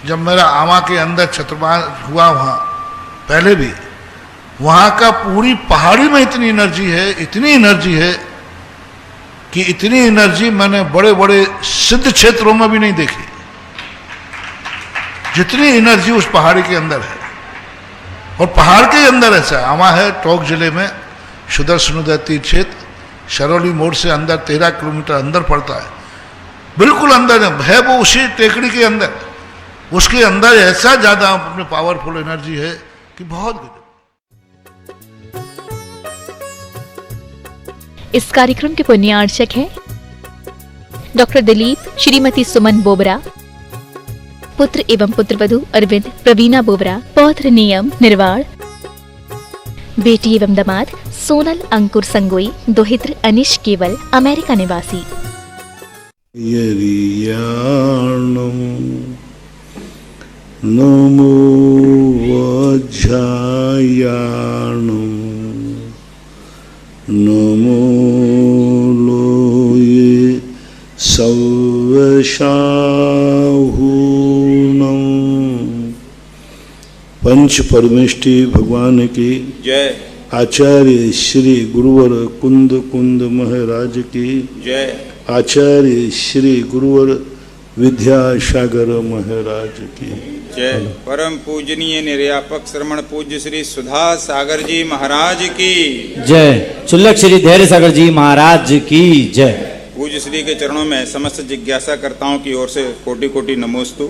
जब मेरा आमा के अंदर छत्रवान हुआ वहाँ पहले भी, वहाँ का पूरी पहाड़ी में इतनी एनर्जी है कि इतनी एनर्जी मैंने बड़े बड़े सिद्ध क्षेत्रों में भी नहीं देखी, जितनी एनर्जी उस पहाड़ी के अंदर है। और पहाड़ के अंदर ऐसा आमा है, टोंक जिले में सुदर्शनोदय तीर्थ क्षेत्र, शरौली मोड़ से अंदर 13 किलोमीटर अंदर पड़ता है, बिल्कुल अंदर है वो, उसी टेकड़ी के अंदर, उसके अंदर ऐसा ज्यादा अपने पावरफुल एनर्जी है कि बहुत गजब। इस कार्यक्रम के पुण्यार्चक हैं डॉक्टर दिलीप, श्रीमती सुमन बोबरा, पुत्र एवं पुत्रवधू अरविंद, प्रवीणा बोबरा, पौत्र नियम निर्वाण, बेटी एवं दामाद सोनल अंकुर संगोई, दोहित्र अनिश केवल, अमेरिका निवासी। नमो वज्रायाणं नमो लोये सव्यसाहूनं। पंच परमेष्टि भगवान की जय। आचार्य श्री गुरुवर कुंद महाराज की जय। आचार्य श्री गुरुवर विद्यासागर महाराज की जय। परम पूजनीय निर्यापक श्रमण पूज्य श्री सुधा सागर जी महाराज की जय। चुल्लक श्री धैर्य सागर जी महाराज की जय। पूज्य श्री के चरणों में समस्त जिज्ञासा कर्ताओं की ओर से कोटि कोटि नमोस्तु।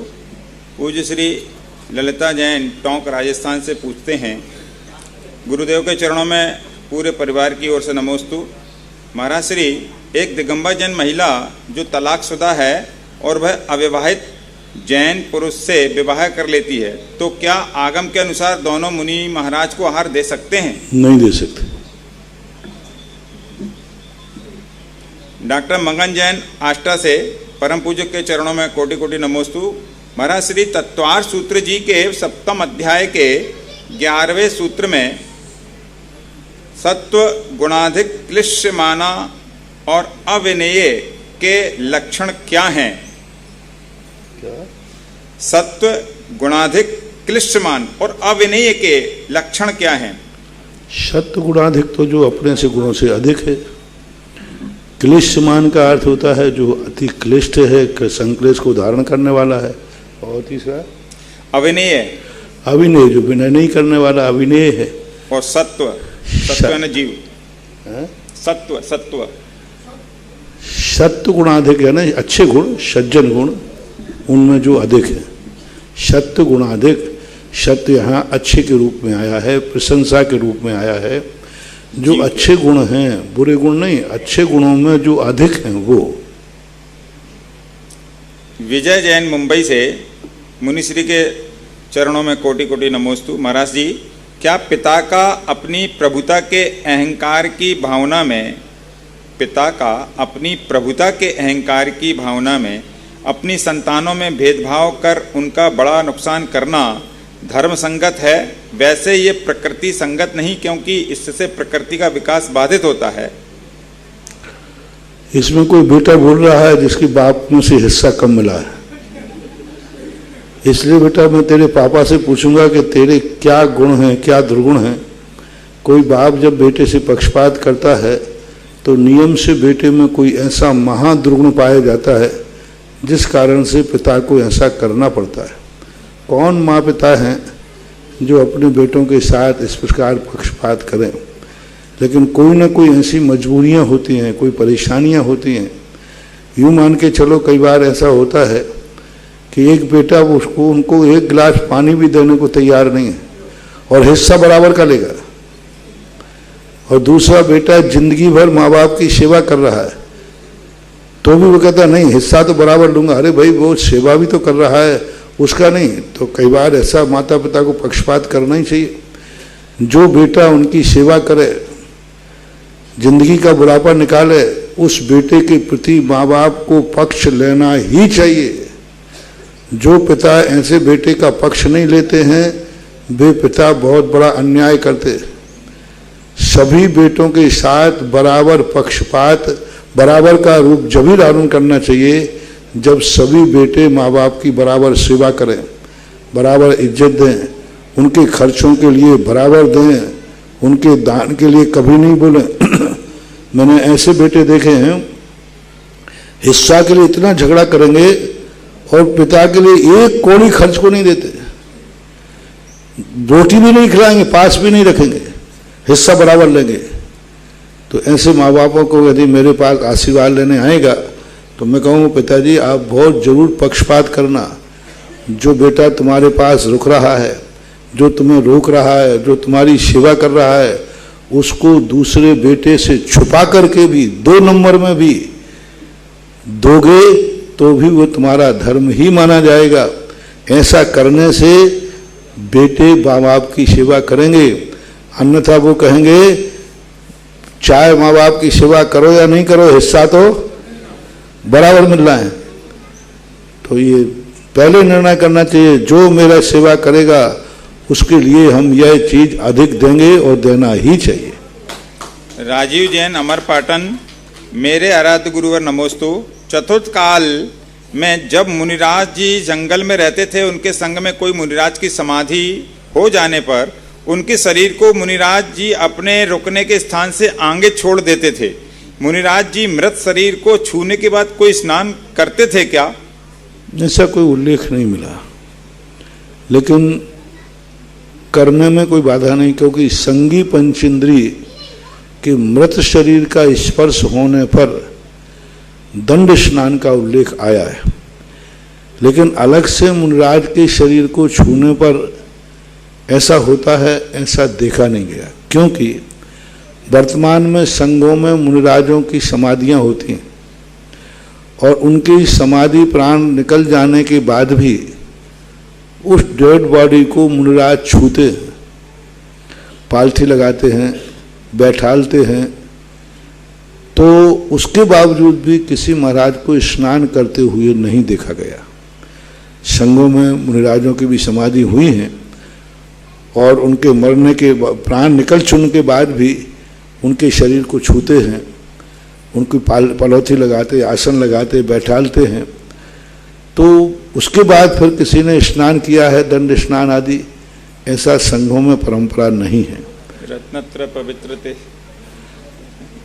पूज्य श्री ललिता जैन टोंक राजस्थान से पूछते हैं, गुरुदेव के चरणों में पूरे परिवार की ओर से नमोस्तु। महाराज श्री, एक दिगंबर जैन महिला जो तलाकशुदा है और वह अविवाहित जैन पुरुष से विवाह कर लेती है, तो क्या आगम के अनुसार दोनों मुनि महाराज को आहार दे सकते हैं? नहीं दे सकते। डॉक्टर मंगन जैन आष्टा से परम पूज्य के चरणों में कोटि कोटि नमोस्तु। महाराज श्री, तत्वार सूत्र जी के 7वें अध्याय के 11वें सूत्र में सत्व गुणाधिक क्लिश्यमाना और अविनेय के लक्षण क्या हैं? सत्व गुणाधिक क्लिश्यमान और अविनेय के लक्षण क्या हैं? सत्व गुणाधिक तो जो अपने से गुणों से अधिक है। क्लिश्यमान का अर्थ होता है जो अति क्लिष्ट है, संक्लेश को धारण करने वाला है। और तीसरा अविनेय, अविनेय जो विनय नहीं करने वाला अविनेय है। और सत्व, सत्व न जीव, सत्व सत्व सत्व गुणाधिक है ना, अच्छे गुण, सज्जन गुण, उनमें जो अधिक है। सत्व गुणाधिक, सत्य यहाँ अच्छे के रूप में आया है, प्रशंसा के रूप में आया है। जो अच्छे गुण हैं, बुरे गुण नहीं, अच्छे गुणों में जो अधिक हैं वो। विजय जैन मुंबई से मुनिश्री के चरणों में कोटि कोटि नमोस्तु। महाराज जी, क्या पिता का अपनी प्रभुता के अहंकार की भावना में, पिता का अपनी प्रभुता के अहंकार की भावना में अपनी संतानों में भेदभाव कर उनका बड़ा नुकसान करना धर्म संगत है? वैसे ये प्रकृति संगत नहीं, क्योंकि इससे प्रकृति का विकास बाधित होता है। इसमें कोई बेटा बोल रहा है जिसकी बाप में से हिस्सा कम मिला है, इसलिए बेटा मैं तेरे पापा से पूछूंगा कि तेरे क्या गुण हैं, क्या दुर्गुण हैं। कोई बाप जब बेटे से पक्षपात करता है तो नियम से बेटे में कोई ऐसा महादुर्गुण पाया जाता है जिस कारण से पिता को ऐसा करना पड़ता है। कौन माँ पिता हैं जो अपने बेटों के साथ इस प्रकार पक्षपात करें? लेकिन कोई ना कोई ऐसी मजबूरियाँ होती हैं, कोई परेशानियाँ होती हैं। यूँ मान के चलो, कई बार ऐसा होता है कि एक बेटा उनको एक गिलास पानी भी देने को तैयार नहीं है और हिस्सा बराबर का लेगा, और दूसरा बेटा जिंदगी भर माँ बाप की सेवा कर रहा है तो भी वो कहता नहीं हिस्सा तो बराबर लूँगा। अरे भाई, वो सेवा भी तो कर रहा है, उसका नहीं। तो कई बार ऐसा माता पिता को पक्षपात करना ही चाहिए। जो बेटा उनकी सेवा करे, जिंदगी का बुढ़ापा निकाले, उस बेटे के प्रति माँ बाप को पक्ष लेना ही चाहिए। जो पिता ऐसे बेटे का पक्ष नहीं लेते हैं वे पिता बहुत बड़ा अन्याय करते। सभी बेटों के साथ बराबर पक्षपात, बराबर का रूप जब ही धारण करना चाहिए जब सभी बेटे माँ बाप की बराबर सेवा करें। बराबर इज्जत दें, उनके खर्चों के लिए बराबर दें, उनके दान के लिए कभी नहीं बोलें। मैंने ऐसे बेटे देखे हैं हिस्सा के लिए इतना झगड़ा करेंगे और पिता के लिए एक कौड़ी खर्च को नहीं देते, रोटी भी नहीं खिलाएंगे, पास भी नहीं रखेंगे, हिस्सा बराबर लेंगे। तो ऐसे माँ बापों को यदि मेरे पास आशीर्वाद लेने आएगा तो मैं कहूँगा पिताजी आप बहुत जरूर पक्षपात करना, जो बेटा तुम्हारे पास रुक रहा है, जो तुम्हें रोक रहा है, जो तुम्हारी सेवा कर रहा है, उसको दूसरे बेटे से छुपा करके भी 2 नंबर में भी दोगे तो भी वो तुम्हारा धर्म ही माना जाएगा। ऐसा करने से बेटे माँ बाप की सेवा करेंगे, अन्यथा वो कहेंगे चाहे माँ बाप की सेवा करो या नहीं करो, हिस्सा तो बराबर मिल रहा है। तो ये पहले निर्णय करना चाहिए, जो मेरा सेवा करेगा उसके लिए हम यह चीज अधिक देंगे और देना ही चाहिए। राजीव जैन, अमर पाटन। मेरे आराध्य गुरुवर नमोस्तु। चतुर्थ काल में जब मुनिराज जी जंगल में रहते थे, उनके संग में कोई मुनिराज की समाधि हो जाने पर उनके शरीर को मुनिराज जी अपने रुकने के स्थान से आगे छोड़ देते थे। मुनिराज जी मृत शरीर को छूने के बाद कोई स्नान करते थे क्या? ऐसा कोई उल्लेख नहीं मिला, लेकिन करने में कोई बाधा नहीं, क्योंकि संगी पंचेंद्रिय के मृत शरीर का स्पर्श होने पर दंड स्नान का उल्लेख आया है। लेकिन अलग से मुनिराज के शरीर को छूने पर ऐसा होता है, ऐसा देखा नहीं गया, क्योंकि वर्तमान में संघों में मुनिराजों की समाधियां होती हैं और उनकी समाधि प्राण निकल जाने के बाद भी उस डेड बॉडी को मुनिराज छूते हैं, पालथी लगाते हैं, बैठालते हैं। तो उसके बावजूद भी किसी महाराज को स्नान करते हुए नहीं देखा गया। संघों में मुनिराजों की भी समाधि हुई हैं और उनके मरने के प्राण निकल चुनने के बाद भी उनके शरीर को छूते हैं, उनकी पलौथी लगाते, आसन लगाते, बैठालते हैं। तो उसके बाद फिर किसी ने स्नान किया है, दंड स्नान आदि, ऐसा संघों में परंपरा नहीं है। रत्नत्र पवित्रते।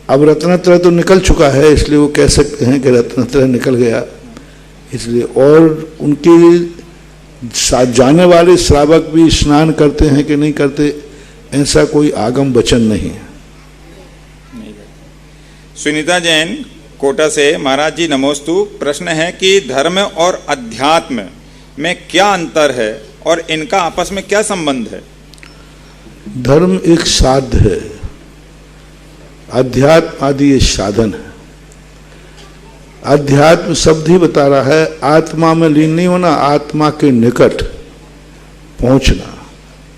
अब रत्नत्र तो निकल चुका है, इसलिए वो कह सकते हैं कि रत्नत्र निकल गया, इसलिए। और उनके साथ जाने वाले श्रावक भी स्नान करते हैं कि नहीं करते, ऐसा कोई आगम वचन नहीं है। सुनीता जैन, कोटा से। महाराज जी नमोस्तु। प्रश्न है कि धर्म और अध्यात्म में क्या अंतर है और इनका आपस में क्या संबंध है? धर्म एक साध्य है, अध्यात्म आदि ये साधन है। अध्यात्म शब्द ही बता रहा है आत्मा में लीन नहीं होना, आत्मा के निकट पहुंचना।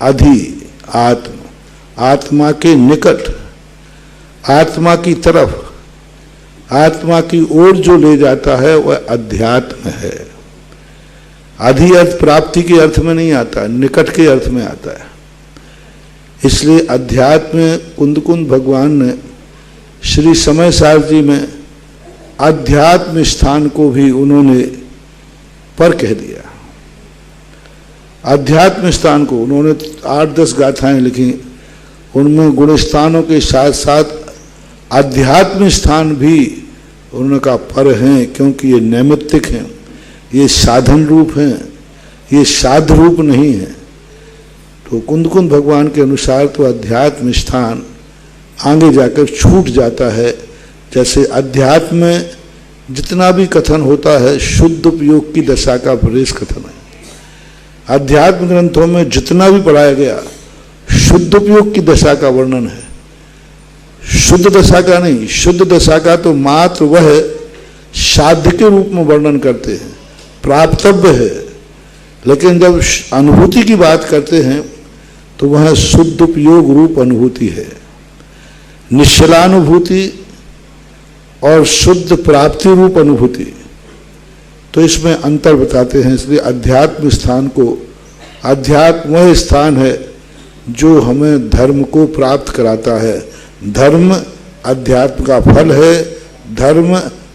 अधि आत्म, आत्मा के निकट, आत्मा की तरफ, आत्मा की ओर जो ले जाता है वह अध्यात्म है। अधि अर्थ प्राप्ति के अर्थ में नहीं आता, निकट के अर्थ में आता है। इसलिए अध्यात्म कुंद भगवान ने श्री समय सार जी में अध्यात्म स्थान को भी उन्होंने पर कह दिया। अध्यात्म स्थान को उन्होंने 8-10 गाथाएं लिखी, उनमें गुण स्थानों के साथ साथ आध्यात्म स्थान भी उन्होंने कहा पर हैं, क्योंकि ये नैमित्तिक हैं, ये साधन रूप हैं, ये साध रूप नहीं है। तो कुंद भगवान के अनुसार तो अध्यात्म स्थान आगे जाकर छूट जाता है। जैसे अध्यात्म में जितना भी कथन होता है शुद्ध उपयोग की दशा का प्रवेश कथन है। अध्यात्म ग्रंथों में जितना भी पढ़ाया गया शुद्ध उपयोग की दशा का वर्णन है, शुद्ध दशा का नहीं। शुद्ध दशा का तो मात्र वह साध्य के रूप में वर्णन करते हैं, प्राप्तव्य है। लेकिन जब अनुभूति की बात करते हैं तो वह शुद्ध उपयोग रूप अनुभूति है। निश्चलानुभूति और शुद्ध प्राप्ति रूप अनुभूति, तो इसमें अंतर बताते हैं। इसलिए अध्यात्म स्थान को, अध्यात्म वह स्थान है जो हमें धर्म को प्राप्त कराता है। धर्म अध्यात्म का फल है, धर्म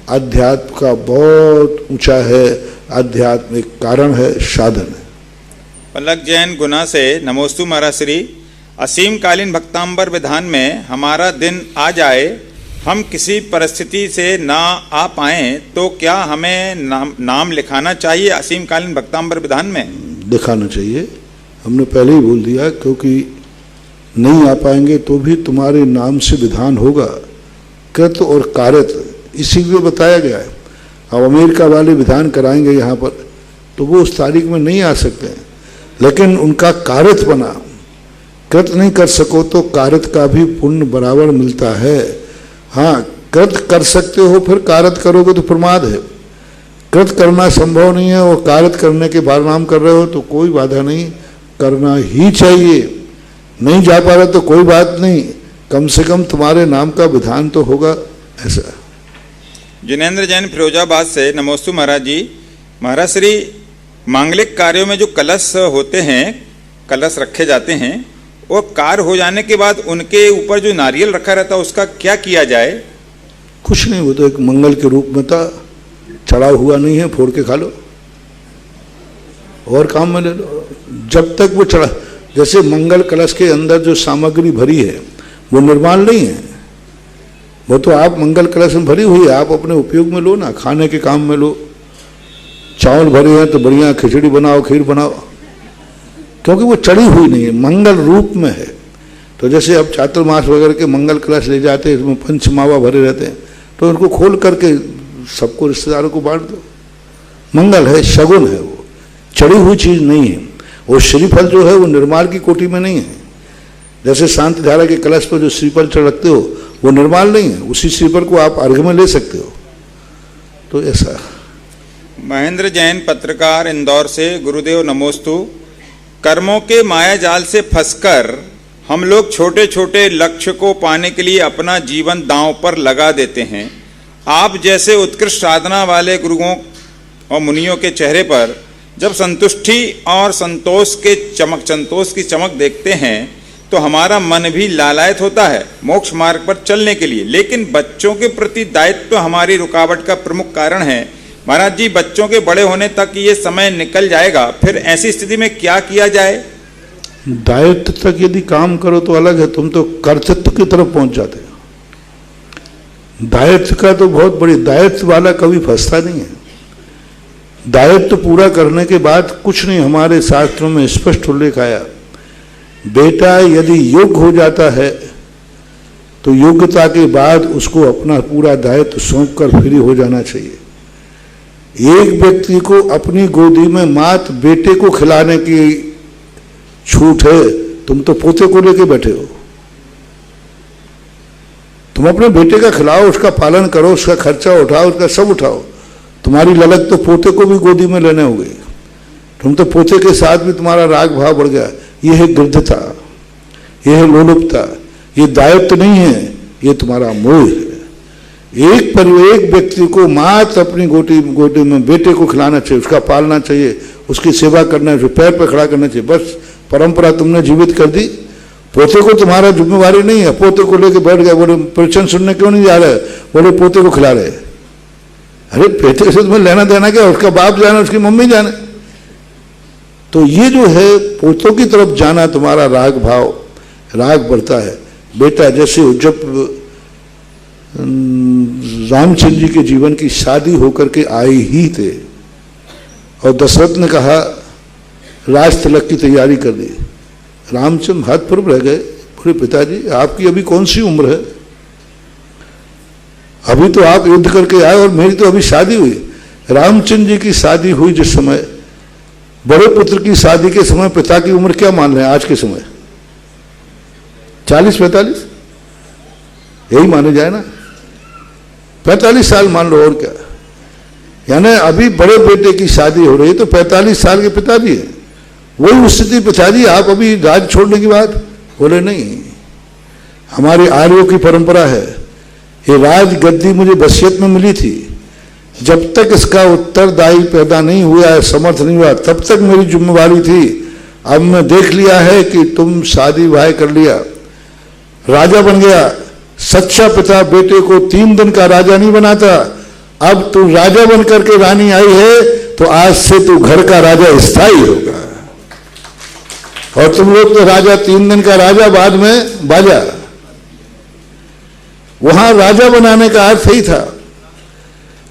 अध्यात्म का बहुत ऊंचा है, अध्यात्म एक कारण है, साधन है। पलक जैन गुना से नमोस्तु महाराज श्री। असीमकालीन भक्तांबर विधान में हमारा दिन आ जाए, हम किसी परिस्थिति से ना आ पाएं तो क्या हमें नाम लिखाना चाहिए असीमकालीन भक्तांबर विधान में? दिखाना चाहिए, हमने पहले ही बोल दिया, क्योंकि नहीं आ पाएंगे तो भी तुम्हारे नाम से विधान होगा, कृत और कारत, इसी को बताया गया है। अब अमेरिका वाले विधान कराएंगे यहाँ पर तो वो उस तारीख में नहीं आ सकते हैं, लेकिन उनका कारत बना, कृत नहीं कर सको तो कारत का भी पुण्य बराबर मिलता है। हाँ, कृत कर सकते हो, फिर कारत करोगे तो प्रमाद है। कृत करना संभव नहीं है और कारत करने के बारनाम कर रहे हो तो कोई बाधा नहीं, करना ही चाहिए। नहीं जा पा रहे तो कोई बात नहीं, कम से कम तुम्हारे नाम का विधान तो होगा। ऐसा जिनेन्द्र जैन फिरोजाबाद से नमोस्तु महाराज जी। महाराज श्री, मांगलिक कार्यों में जो कलश होते हैं, कलश रखे जाते हैं, वो कार्य हो जाने के बाद उनके ऊपर जो नारियल रखा रहता है उसका क्या किया जाए? कुछ नहीं, वो तो एक मंगल के रूप में था, चढ़ा हुआ नहीं है, फोड़ के खा लो और काम में ले लो। जब तक वो चढ़ा, जैसे मंगल कलश के अंदर जो सामग्री भरी है वो निर्माण नहीं है, वो तो आप मंगल कलश में भरी हुई है, आप अपने उपयोग में लो ना, खाने के काम में लो। चावल भरे हैं तो बढ़िया खिचड़ी बनाओ, खीर बनाओ, क्योंकि वो चढ़ी हुई नहीं है, मंगल रूप में है। तो जैसे अब चातुर्मास वगैरह के मंगल कलश ले जाते हैं, इसमें पंचमावा भरे रहते हैं, तो उनको खोल करके सबको रिश्तेदारों को बांट दो। मंगल है, शगुन है, वो चढ़ी हुई चीज नहीं है। और श्रीफल जो है वो निर्माल की कोटि में नहीं है। जैसे शांति धारा के कलश पर जो श्रीफल चढ़ रखते हो वो निर्माल नहीं है, उसी श्रीफल को आप अर्घ में ले सकते हो। तो ऐसा। महेंद्र जैन पत्रकार इंदौर से, गुरुदेव नमोस्तु। कर्मों के माया जाल से फंसकर हम लोग छोटे छोटे लक्ष्य को पाने के लिए अपना जीवन दांव पर लगा देते हैं। आप जैसे उत्कृष्ट साधना वाले गुरुओं और मुनियों के चेहरे पर जब संतुष्टि और संतोष की चमक देखते हैं तो हमारा मन भी लालायित होता है मोक्ष मार्ग पर चलने के लिए। लेकिन बच्चों के प्रति दायित्व हमारी रुकावट का प्रमुख कारण है। महाराज जी, बच्चों के बड़े होने तक ये समय निकल जाएगा, फिर ऐसी स्थिति में क्या किया जाए? दायित्व तक यदि काम करो तो अलग है, तुम तो कर्तृत्व की तरफ पहुंच जाते हो। दायित्व का तो बहुत बड़ी, दायित्व वाला कभी फंसता नहीं है। दायित्व पूरा करने के बाद कुछ नहीं, हमारे शास्त्रों में स्पष्ट उल्लेख आया, बेटा यदि योग्य हो जाता है तो योग्यता के बाद उसको अपना पूरा दायित्व सौंप कर फ्री हो जाना चाहिए। एक व्यक्ति को अपनी गोदी में मात बेटे को खिलाने की छूट है, तुम तो पोते को लेके बैठे हो। तुम अपने बेटे का खिलाओ, उसका पालन करो, उसका खर्चा उठाओ, उसका सब उठाओ। तुम्हारी ललक तो पोते को भी गोदी में लेने हो गई। तुम तो पोते के साथ भी तुम्हारा राग भाव बढ़ गया। ये है गिद्धता, ये है लोलुपता, ये दायित्व नहीं है, ये तुम्हारा मोह है। एक व्यक्ति को मात अपनी गोदी में बेटे को खिलाना चाहिए, उसका पालना चाहिए, उसकी सेवा करना चाहिए, पैर पर खड़ा करना चाहिए। बस परंपरा तुमने जीवित कर दी। पोते को तुम्हारा जिम्मेवारी नहीं है। पोते को लेके बैठ गए, बोले प्रवचन सुनने क्यों नहीं जा रहे, बोले पोते को खिला रहे। अरे बेटे से तुम्हें लेना देना क्या, उसका बाप जाने, उसकी मम्मी जाने। तो ये जो है पोतों की तरफ जाना, तुम्हारा राग भाव, राग बढ़ता है। बेटा जैसे जब रामचंद्र जी के जीवन की शादी होकर के आए ही थे और दशरथ ने कहा राज तिलक की तैयारी कर दी, रामचंद्र हाथ पर रह गए, बोले पिताजी आपकी अभी कौन सी उम्र है, अभी तो आप युद्ध करके आए और मेरी तो अभी शादी हुई। रामचंद्र जी की शादी हुई जिस समय, बड़े पुत्र की शादी के समय पिता की उम्र क्या मान रहे हैं आज के समय? 40-45 यही माने जाए ना, 45 साल मान लो और क्या। यानी अभी बड़े बेटे की शादी हो रही है तो 45 साल के पिताजी है। वही स्थिति पिताजी आप अभी राज छोड़ने की बात बोले नहीं। हमारी आर्यों की परंपरा है, ये राज गद्दी मुझे वसीयत में मिली थी, जब तक इसका उत्तरदायी पैदा नहीं हुआ, समर्थ नहीं हुआ, तब तक मेरी जिम्मेवारी थी। अब मैं देख लिया है कि तुम शादी ब्याह कर लिया, राजा बन गया। सच्चा पिता बेटे को 3 दिन का राजा नहीं बनाता। अब तू राजा बन करके रानी आई है तो आज से तू घर का राजा स्थायी होगा। और तुम लोग तो राजा 3 दिन का राजा, बाद में बाजा। वहां राजा बनाने का अर्थ ही था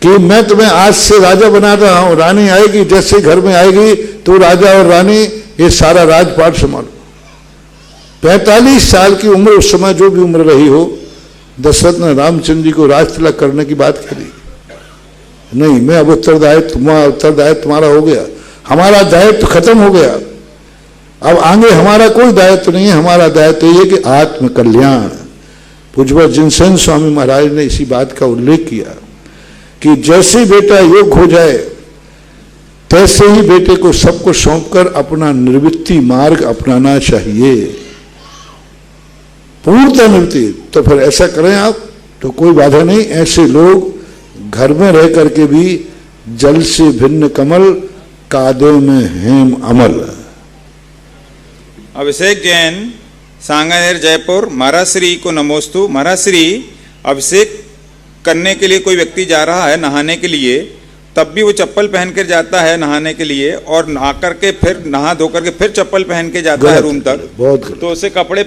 कि मैं तुम्हें आज से राजा बना रहा हूं, रानी आएगी, जैसे घर में आएगी तो राजा और रानी ये सारा राजपाट संभालो। 45 साल की उम्र, उस समय जो भी उम्र रही हो, दशरथ ने रामचंद्र जी को राज तिलक करने की बात करी। नहीं, मैं अब उत्तरदायित्व तुम्हारा हो गया, हमारा दायित्व खत्म हो गया, अब आगे हमारा कोई दायित्व नहीं है। हमारा दायित्व ये कि आत्म कल्याण। पूज्य जिनसेन स्वामी महाराज ने इसी बात का उल्लेख किया कि जैसे बेटा योग हो जाए तैसे ही बेटे को सबको सौंपकर अपना निवृत्ति मार्ग अपनाना चाहिए, पूर्णतः निवृत्ति। तो फिर ऐसा करें आप तो कोई बाधा नहीं। ऐसे लोग घर में रह करके भी जल से भिन्न कमल, कादे में हेम अमल। अभिषेक जैन, सांगानेर, जयपुर। महाराज श्री को नमोस्तु। महाराज श्री, अभिषेक करने के लिए कोई व्यक्ति जा रहा है नहाने के लिए, तब भी वो चप्पल पहन कर जाता है नहाने के लिए, और नहा करके फिर नहा धो करके फिर चप्पल पहन के जाता है रूम तक, बहुत तो उसे कपड़े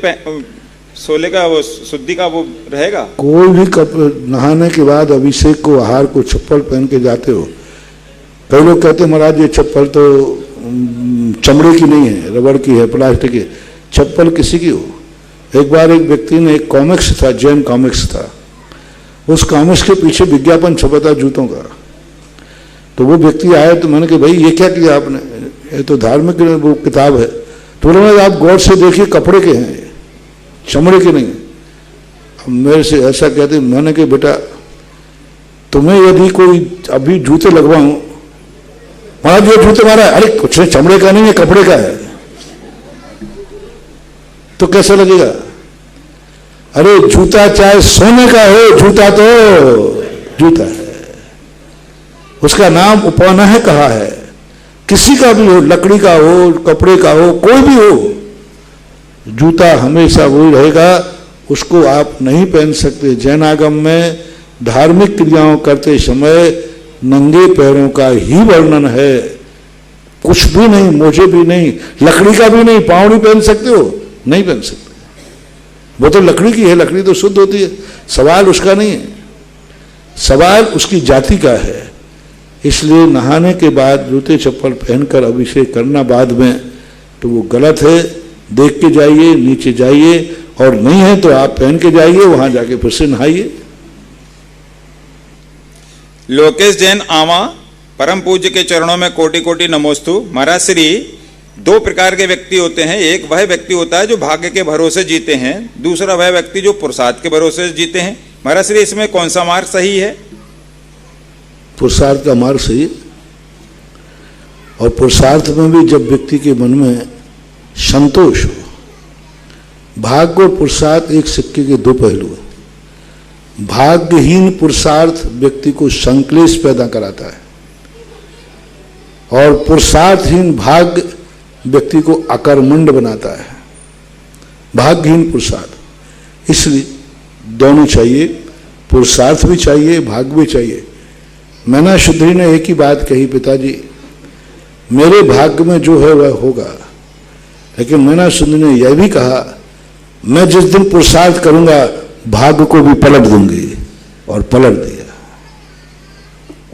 सोले का वो शुद्धि का वो रहेगा? कोई भी नहाने के बाद अभिषेक को, आहार को चप्पल पहन के जाते हो। कई लोग कहते हैं महाराज ये चप्पल तो चमड़े की नहीं है, रबड़ की है, प्लास्टिक की। चप्पल किसी की हो। एक बार एक व्यक्ति ने, एक कॉमिक्स था, जैन कॉमिक्स था, उस कॉमिक्स के पीछे विज्ञापन छपा था जूतों का। तो वो व्यक्ति आया तो मैंने कहा भाई ये क्या किया आपने, ये तो धार्मिक वो किताब है। तो बोले आप गौर से देखिए कपड़े के हैं, चमड़े के नहीं। अब मेरे से ऐसा कहते, मैंने कहा बेटा तुम्हें यदि कोई अभी जूते लगवाऊं, महाराज ये जूते मारा है, अरे कुछ नहीं, चमड़े का नहीं है, कपड़े का है, तो कैसा लगेगा? अरे जूता चाहे सोने का हो, जूता तो जूता है, उसका नाम उपनह कहा है। किसी का भी हो, लकड़ी का हो, कपड़े का हो, कोई भी हो, जूता हमेशा वही रहेगा, उसको आप नहीं पहन सकते। जैनागम में धार्मिक क्रियाओं करते समय नंगे पैरों का ही वर्णन है, कुछ भी नहीं, मोजे भी नहीं, लकड़ी का भी नहीं, पाँव नहीं पहन सकते हो, नहीं पहन सकते। वो तो लकड़ी की है, लकड़ी तो शुद्ध होती है, सवाल उसका नहीं है, सवाल उसकी जाति का है। इसलिए नहाने के बाद जूते चप्पल पहनकर अभिषेक करना बाद में तो वो गलत है। देख के जाइए, नीचे जाइए, और नहीं है तो आप पहन के जाइए, वहां जाके फिर से नहाइए। लोकेश जैन, आवा। परम पूज्य के चरणों में कोटि कोटि नमोस्तु। महाराज श्री, 2 प्रकार के व्यक्ति होते हैं। एक वह व्यक्ति होता है जो भाग्य के भरोसे जीते हैं, दूसरा वह व्यक्ति जो पुरुषार्थ के भरोसे जीते हैं। महाराज श्री, इसमें कौन सा मार्ग सही है? पुरुषार्थ का मार्ग सही है। और पुरुषार्थ में भी जब व्यक्ति के मन में संतोष हो, भाग्य और पुरुषार्थ एक सिक्के के 2 पहलू हैं। भाग्यहीन पुरुषार्थ व्यक्ति को संक्लेश पैदा कराता है, और पुरुषार्थहीन भाग्य व्यक्ति को अकर्मण्य बनाता है। भाग्यहीन पुरुषार्थ, इसलिए दोनों चाहिए, पुरुषार्थ भी चाहिए, भाग्य भी चाहिए। मैना शुद्धि ने एक ही बात कही, पिताजी मेरे भाग्य में जो है वह होगा, लेकिन मैना शुद्धि ने यह भी कहा मैं जिस दिन पुरुषार्थ करूंगा भाग्य को भी पलट दूंगी, और पलट दिया।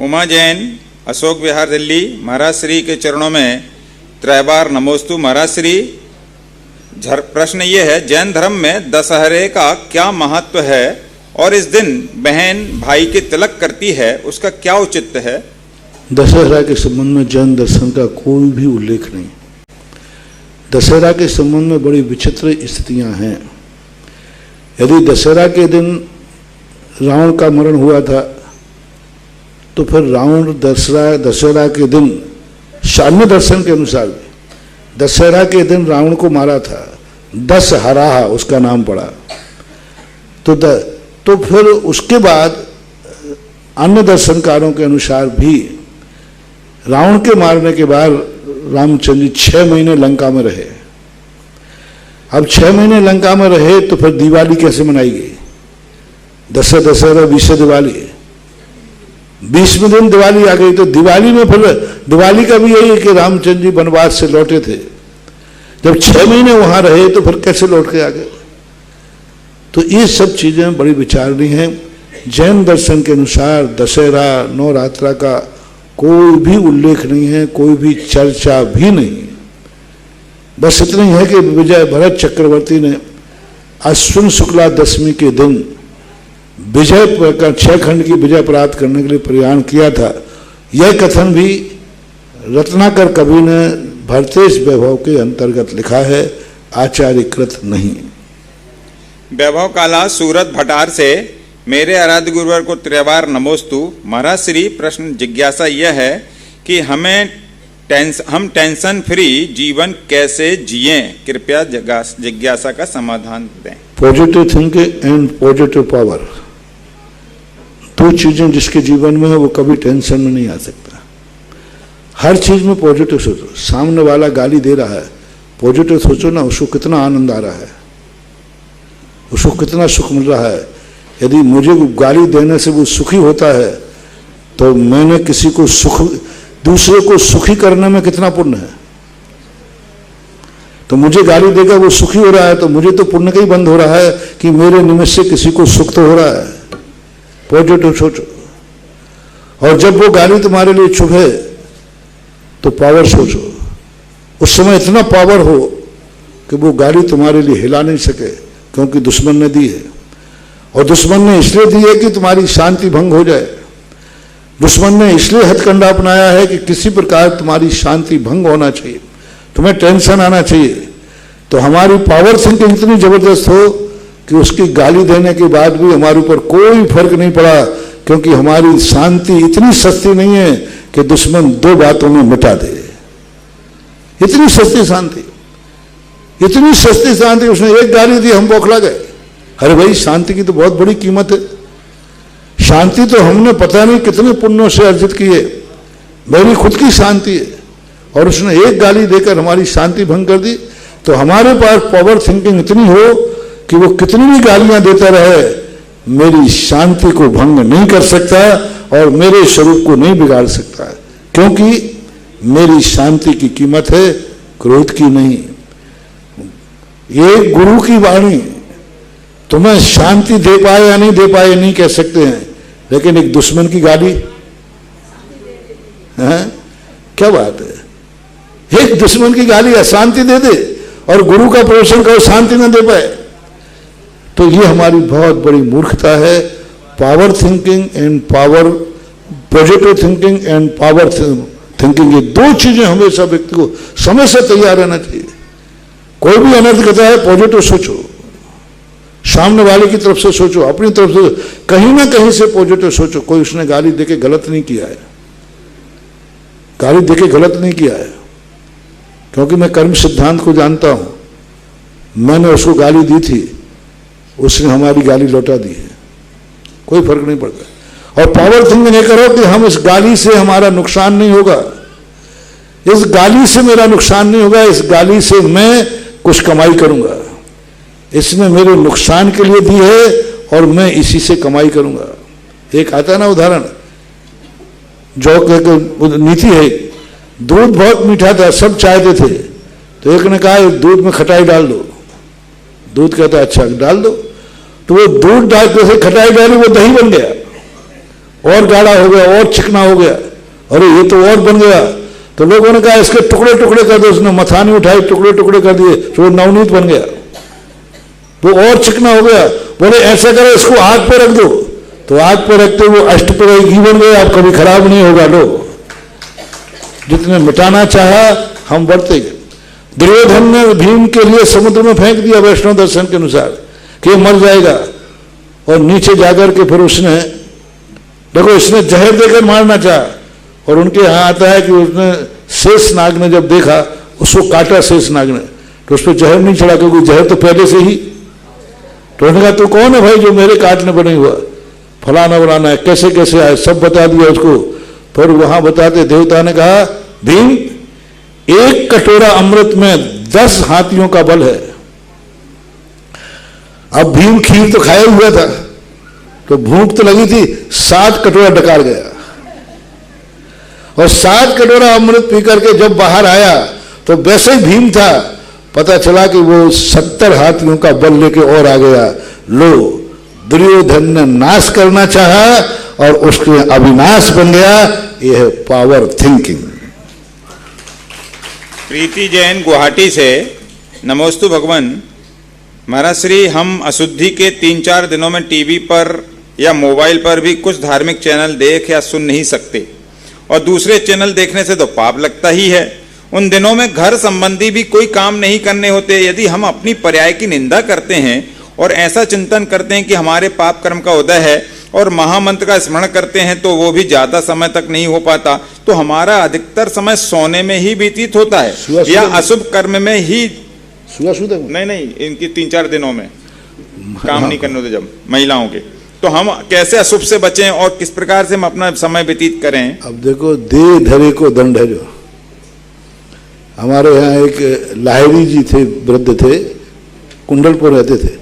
उमा जैन, अशोक विहार, दिल्ली। महाराज श्री के चरणों में 3 बार नमोस्तु। महाराज श्री, प्रश्न ये है, जैन धर्म में दशहरे का क्या महत्व है, और इस दिन बहन भाई के तिलक करती है, उसका क्या औचित्य है? दशहरा के संबंध में जैन दर्शन का कोई भी उल्लेख नहीं। दशहरा के संबंध में बड़ी विचित्र स्थितियां हैं। यदि दशहरा के दिन रावण का मरण हुआ था, तो फिर रावण दशहरा के दिन, अन्य दर्शन के अनुसार दशहरा के दिन रावण को मारा था, दशहरा उसका नाम पड़ा। तो फिर उसके बाद अन्य दर्शनकारों के अनुसार भी रावण के मारने के बाद रामचंद्र जी 6 महीने लंका में रहे। अब 6 महीने लंका में रहे तो फिर दिवाली कैसे मनाई गई? दशहरा 20 दिवाली, 20वें दिन दिवाली आ गई। तो दिवाली में फिर दिवाली का भी यही है कि रामचंद्र जी वनवास से लौटे थे। जब 6 महीने वहां रहे तो फिर कैसे लौट के आ गए? तो ये सब चीजें बड़ी विचारणीय हैं। जैन दर्शन के अनुसार दशहरा नवरात्रा का कोई भी उल्लेख नहीं है, कोई भी चर्चा भी नहीं है। बस इतना ही है कि विजय भरत चक्रवर्ती ने अश्विन शुक्ला दशमी के दिन विजय 6 खंड की विजय प्राप्त करने के लिए प्रयाण किया था। यह कथन भी रत्नाकर कवि ने भरतेश वैभव के अंतर्गत लिखा है, आचार्यकृत नहीं। वैभव काला सूरत भटार से मेरे आराध्य गुरुवर को त्रिवार नमोस्तु। महाराज श्री प्रश्न जिज्ञासा यह है कि हम टेंशन फ्री जीवन कैसे जिएं, कृपया जिज्ञासा का समाधान दें। Positive thinking and positive power, दो चीजें जिसके जीवन में है वो कभी टेंशन में नहीं आ सकता। हर चीज में पॉजिटिव सोचो। सामने वाला गाली दे रहा है, पॉजिटिव सोचो ना, उसको कितना आनंद आ रहा है, उसको कितना सुख मिल रहा है। यदि मुझे गाली देने से वो सुखी होता है तो मैंने किसी को सुख, दूसरे को सुखी करने में कितना पुण्य है। तो मुझे गाली देगा वो सुखी हो रहा है तो मुझे तो पुण्य का ही बंद हो रहा है कि मेरे निमित्त से किसी को सुख तो हो रहा है। पॉजिटिव सोचो। और जब वो गाली तुम्हारे लिए चुभे तो पावर सोचो। उस समय इतना पावर हो कि वो गाली तुम्हारे लिए हिला नहीं सके, क्योंकि दुश्मन ने दी है। और दुश्मन ने इसलिए दी है कि तुम्हारी शांति भंग हो जाए। दुश्मन ने इसलिए हथकंडा अपनाया है कि किसी प्रकार तुम्हारी शांति भंग होना चाहिए, तुम्हें टेंशन आना चाहिए। तो हमारी पावर थिंकिंग इतनी जबरदस्त हो कि उसकी गाली देने के बाद भी हमारे ऊपर कोई फर्क नहीं पड़ा, क्योंकि हमारी शांति इतनी सस्ती नहीं है कि दुश्मन 2 बातों में मिटा दे। इतनी सस्ती शांति, इतनी सस्ती शांति। उसने एक गाली दी, हम बौखला गए। अरे भाई, शांति की तो बहुत बड़ी कीमत है। शांति तो हमने पता नहीं कितने पुण्यों से अर्जित की है, मेरी खुद की शांति है। और उसने एक गाली देकर हमारी शांति भंग कर दी। तो हमारे पास पावर थिंकिंग इतनी हो कि वो कितनी भी गालियां देता रहे, मेरी शांति को भंग नहीं कर सकता और मेरे स्वरूप को नहीं बिगाड़ सकता, क्योंकि मेरी शांति की कीमत है, क्रोध की नहीं। ये गुरु की वाणी तुम्हें शांति दे पाए या नहीं दे पाए नहीं कह सकते हैं, लेकिन एक दुश्मन की गाली है, क्या बात है। एक दुश्मन की गाली अशांति दे दे और गुरु का प्रवचन करो शांति न दे पाए, तो ये हमारी बहुत बड़ी मूर्खता है। Power thinking and power, positive thinking and power thinking, ये 2 चीजें हमेशा व्यक्ति को समय से तैयार रहना चाहिए। कोई भी अनर्थ करता है, पॉजिटिव सोचो, सामने वाले की तरफ से सोचो, अपनी तरफ से, कहीं ना कहीं से पॉजिटिव सोचो। कोई उसने गाली देके गलत नहीं किया है, गाली देके गलत नहीं किया है, क्योंकि मैं कर्म सिद्धांत को जानता हूं। मैंने उसको गाली दी थी, उसने हमारी गाली लौटा दी है, कोई फर्क नहीं पड़ता। और पावर थिंकिंग नहीं करो कि हम इस गाली से हमारा नुकसान नहीं होगा, इस गाली से मेरा नुकसान नहीं होगा, इस गाली से मैं कुछ कमाई करूंगा, इसने मेरे नुकसान के लिए दी है और मैं इसी से कमाई करूंगा। एक आता है ना उदाहरण, जो नीति है, दूध बहुत मीठा था, सब चाहते थे, तो एक ने कहा दूध में खटाई डाल दो। दूध कहता अच्छा डाल दो, तो वो दूध डाल के खटाई डाली, वो दही बन गया, और गाढ़ा हो गया, और चिकना हो गया, अरे ये तो और बन गया। तो लोगों ने कहा इसके टुकड़े टुकड़े कर दो, उसने मथानी उठाई, टुकड़े टुकड़े कर दिए, तो वो नवनीत बन गया, वो और चिकना हो गया। बोले ऐसा करो इसको आग पे रख दो, तो आग पे रखते वो अष्टप्रय घी बन गया, अब कभी खराब नहीं होगा। लो, जितने मिटाना चाहा हम बढ़ते गए। दुर्योधन ने भीम के लिए समुद्र में फेंक दिया वैष्णव दर्शन के अनुसार कि मर जाएगा, और नीचे जाकर के फिर उसने, देखो इसने जहर देकर मारना चाहा, और उनके यहां आता है कि उसने शेष नाग ने जब देखा, उसको काटा शेष नाग ने, तो उस पर जहर नहीं चढ़ा, क्योंकि जहर तो पहले से ही। तो उन्होंने कहा तू कौन है भाई जो मेरे काटने पर नहीं हुआ, फलाना फलाना है, कैसे कैसे आए, सब बता दिया उसको। फिर वहां बताते देवता ने कहा भीम, 1 कटोरा अमृत में 10 हाथियों का बल है। अब भीम खीर तो खाया हुआ था, तो भूख तो लगी थी, 7 कटोरा डकार गया, और 7 कटोरा अमृत पी करके जब बाहर आया तो वैसे ही भीम था, पता चला कि वो 70 हाथियों का बल लेके और आ गया। लो, दुर्योधन ने नाश करना चाहा और उसके अविनाश बन गया। यह है पावर थिंकिंग। प्रीति जैन गुवाहाटी से, नमोस्तु भगवान। महाराज श्री, हम अशुद्धि के 3-4 दिनों में टीवी पर या मोबाइल पर भी कुछ धार्मिक चैनल देख या सुन नहीं सकते, और दूसरे चैनल देखने से तो पाप लगता ही है। उन दिनों में घर संबंधी भी कोई काम नहीं करने होते। यदि हम अपनी पर्याय की निंदा करते हैं और ऐसा चिंतन करते हैं कि हमारे पाप कर्म का उदय है और महामंत्र का स्मरण करते हैं, तो वो भी ज्यादा समय तक नहीं हो पाता, तो हमारा अधिकतर समय सोने में ही व्यतीत होता है या अशुभ कर्म में ही। नहीं, इनकी 3-4 दिनों में काम नहीं करने होते जब महिलाओं के, तो हम कैसे अशुभ से बचें और किस प्रकार से हम अपना समय व्यतीत करें? अब देखो, दे धरे को दंड है। जो हमारे यहाँ एक लाहिरी जी थे, वृद्ध थे, कुंडलपुर रहते थे।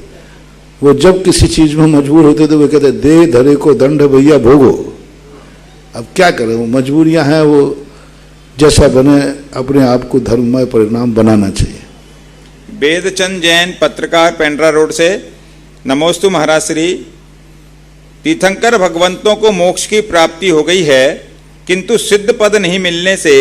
वो जब किसी चीज में मजबूर होते थे वो कहते दे धरे को दंड भैया भोगो। अब क्या करें, वो मजबूरियां हैं, वो जैसा बने अपने आप को धर्ममय परिणाम बनाना चाहिए। वेदचंद जैन, पत्रकार, पेंड्रा रोड से, नमोस्तु महाराज श्री। तीर्थंकर भगवंतों को मोक्ष की प्राप्ति हो गई है, किंतु सिद्ध पद नहीं मिलने से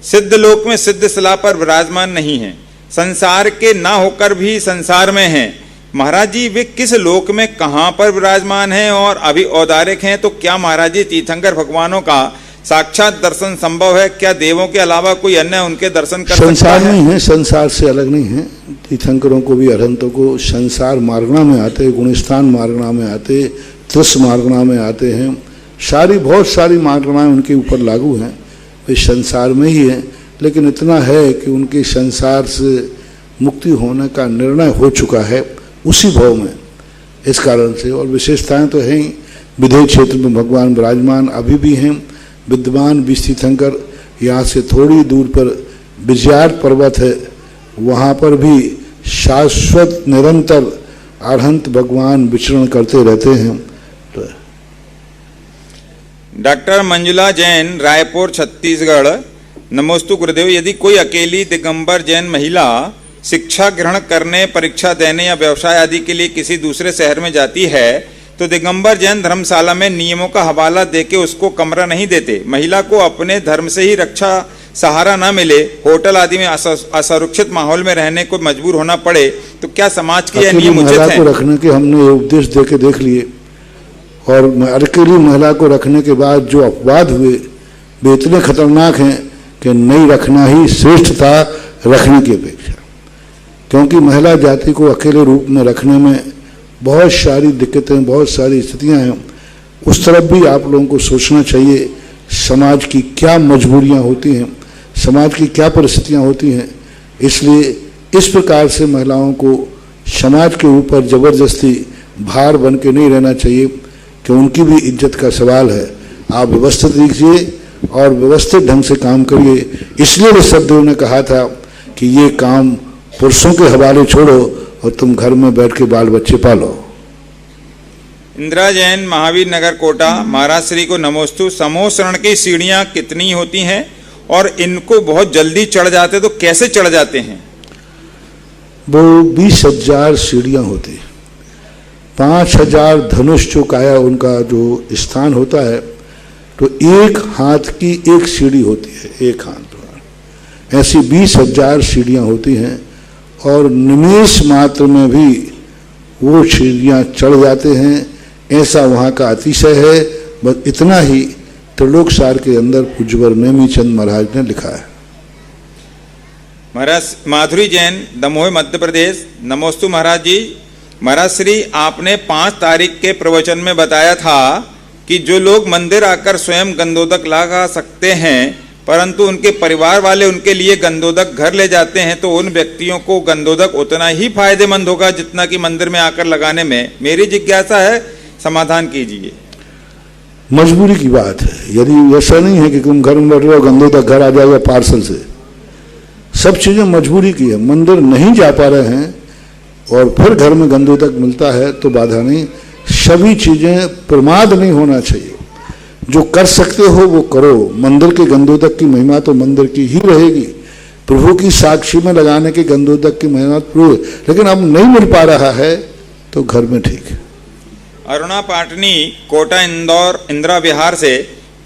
सिद्ध लोक में सिद्ध शिला पर विराजमान नहीं है। संसार के ना होकर भी संसार में हैं। महाराज जी, वे किस लोक में कहां पर विराजमान हैं और अभी औदारिक हैं? तो क्या महाराज जी तीर्थंकर भगवानों का साक्षात दर्शन संभव है? क्या देवों के अलावा कोई अन्य उनके दर्शन कर सकता है? संसार नहीं है, संसार से अलग नहीं है। तीर्थंकरों को भी, अरहंतों को संसार मार्गणा में आते, गुणस्थान मार्गणा में आते, त्रिस मार्गणा में आते हैं। बहुत सारी मार्गणाएं उनके ऊपर लागू हैं, वे संसार में ही हैं। लेकिन इतना है कि उनके संसार से मुक्ति होने का निर्णय हो चुका है उसी भाव में। इस कारण से, और विशेषताएं तो हैं ही। विदेह क्षेत्र में भगवान विराजमान अभी भी हैं, विद्यमान। तीर्थंकर यहाँ से थोड़ी दूर पर विजयार्थ पर्वत है, वहाँ पर भी शाश्वत निरंतर अरहंत भगवान विचरण करते रहते हैं। तो डॉक्टर मंजुला जैन, रायपुर, छत्तीसगढ़, नमोस्तु गुरुदेव। यदि कोई अकेली दिगंबर जैन महिला शिक्षा ग्रहण करने, परीक्षा देने या व्यवसाय आदि के लिए किसी दूसरे शहर में जाती है, तो दिगंबर जैन धर्मशाला में नियमों का हवाला देके उसको कमरा नहीं देते। महिला को अपने धर्म से ही रक्षा सहारा न मिले, होटल आदि में असुरक्षित माहौल में रहने को मजबूर होना पड़े, तो क्या समाज के यह नियम उचित है? को रखने के हमने उपदेश देके देख लिए, और अकेली महिला को रखने के बाद जो अपवाद हुए वे इतने खतरनाक हैं कि नहीं रखना ही श्रेष्ठ था रखने की अपेक्षा। क्योंकि महिला जाति को अकेले रूप में रखने में बहुत सारी दिक्कतें, बहुत सारी स्थितियां हैं। उस तरफ भी आप लोगों को सोचना चाहिए। समाज की क्या मजबूरियां होती हैं, समाज की क्या परिस्थितियां होती हैं। इसलिए इस प्रकार से महिलाओं को समाज के ऊपर जबरदस्ती भार बन के नहीं रहना चाहिए, कि उनकी भी इज्जत का सवाल है। आप व्यवस्थित दीजिए और व्यवस्थित ढंग से काम करिए। इसलिए ऋषभदेव ने कहा था कि ये काम पुरुषों के हवाले छोड़ो और तुम घर में बैठ के बाल बच्चे पालो। इंदिरा जैन, महावीर नगर, कोटा, महाराज श्री को नमोस्तु। समूह शरण की सीढ़ियां कितनी होती हैं और इनको बहुत जल्दी चढ़ जाते तो कैसे चढ़ जाते हैं? वो 20,000 सीढ़ियां होती, 5,000 धनुष जो काया उनका जो स्थान होता है, तो एक हाथ की एक सीढ़ी होती है, एक हाथ पर। ऐसी 20,000 सीढ़ियां होती हैं और निमेष मात्र में भी वो सीढ़ियां चढ़ जाते हैं। ऐसा वहाँ का अतिशय है। बस इतना ही त्रिलोकसार के अंदर पूज्यवर नेमीचंद महाराज ने लिखा है। महाराज माधुरी जैन, दमोह, मध्य प्रदेश, नमोस्तु महाराज जी। महाराज श्री, आपने 5 तारीख के प्रवचन में बताया था कि जो लोग मंदिर आकर स्वयं गंधोदक लगा सकते हैं, परंतु उनके परिवार वाले उनके लिए गंधोदक घर ले जाते हैं, तो उन व्यक्तियों को गंधोदक उतना ही फायदेमंद होगा जितना कि मंदिर में आकर लगाने में। मेरी जिज्ञासा है, समाधान कीजिए। मजबूरी की बात है। यदि ऐसा नहीं है कि तुम घर में बैठ रहे हो, गंधोदक घर आ जाएगा पार्सल से। सब चीजें मजबूरी की है। मंदिर नहीं जा पा रहे हैं और फिर घर में गंधोदक मिलता है तो बाधा नहीं। सभी चीजें प्रमाद नहीं होना चाहिए। जो कर सकते हो वो करो। मंदिर के गंधोदक की महिमा तो मंदिर की ही रहेगी। प्रभु की साक्षी में लगाने की गंधोदक की मेहनत प्रभु, लेकिन अब नहीं मिल पा रहा है तो घर में ठीक है। अरुणा पाटनी कोटा इंदौर इंदिरा विहार से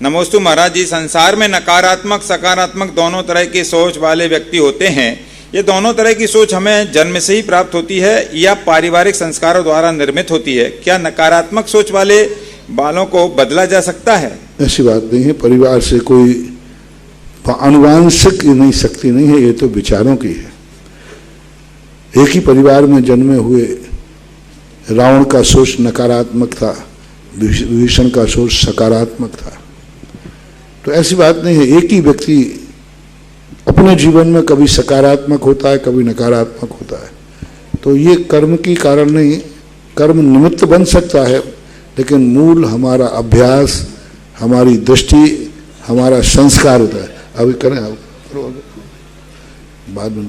नमोस्तु महाराज जी, संसार में नकारात्मक सकारात्मक दोनों तरह की सोच वाले व्यक्ति होते हैं। ये दोनों तरह की सोच हमें जन्म से ही प्राप्त होती है या पारिवारिक संस्कारों द्वारा निर्मित होती है? क्या नकारात्मक सोच वाले बालों को बदला जा सकता है? ऐसी बात नहीं है, परिवार से कोई आनुवांशिक नहीं शक्ति नहीं है, ये तो विचारों की है। एक ही परिवार में जन्मे हुए रावण का सोच नकारात्मक था, विभीषण का सोच सकारात्मक था। तो ऐसी बात नहीं है, एक ही व्यक्ति अपने जीवन में कभी सकारात्मक होता है, कभी नकारात्मक होता है। तो ये कर्म की कारण नहीं, कर्म निमित्त बन सकता है, लेकिन मूल हमारा अभ्यास, हमारी दृष्टि, हमारा संस्कार होता है। अभी करें, आप करो, बाद में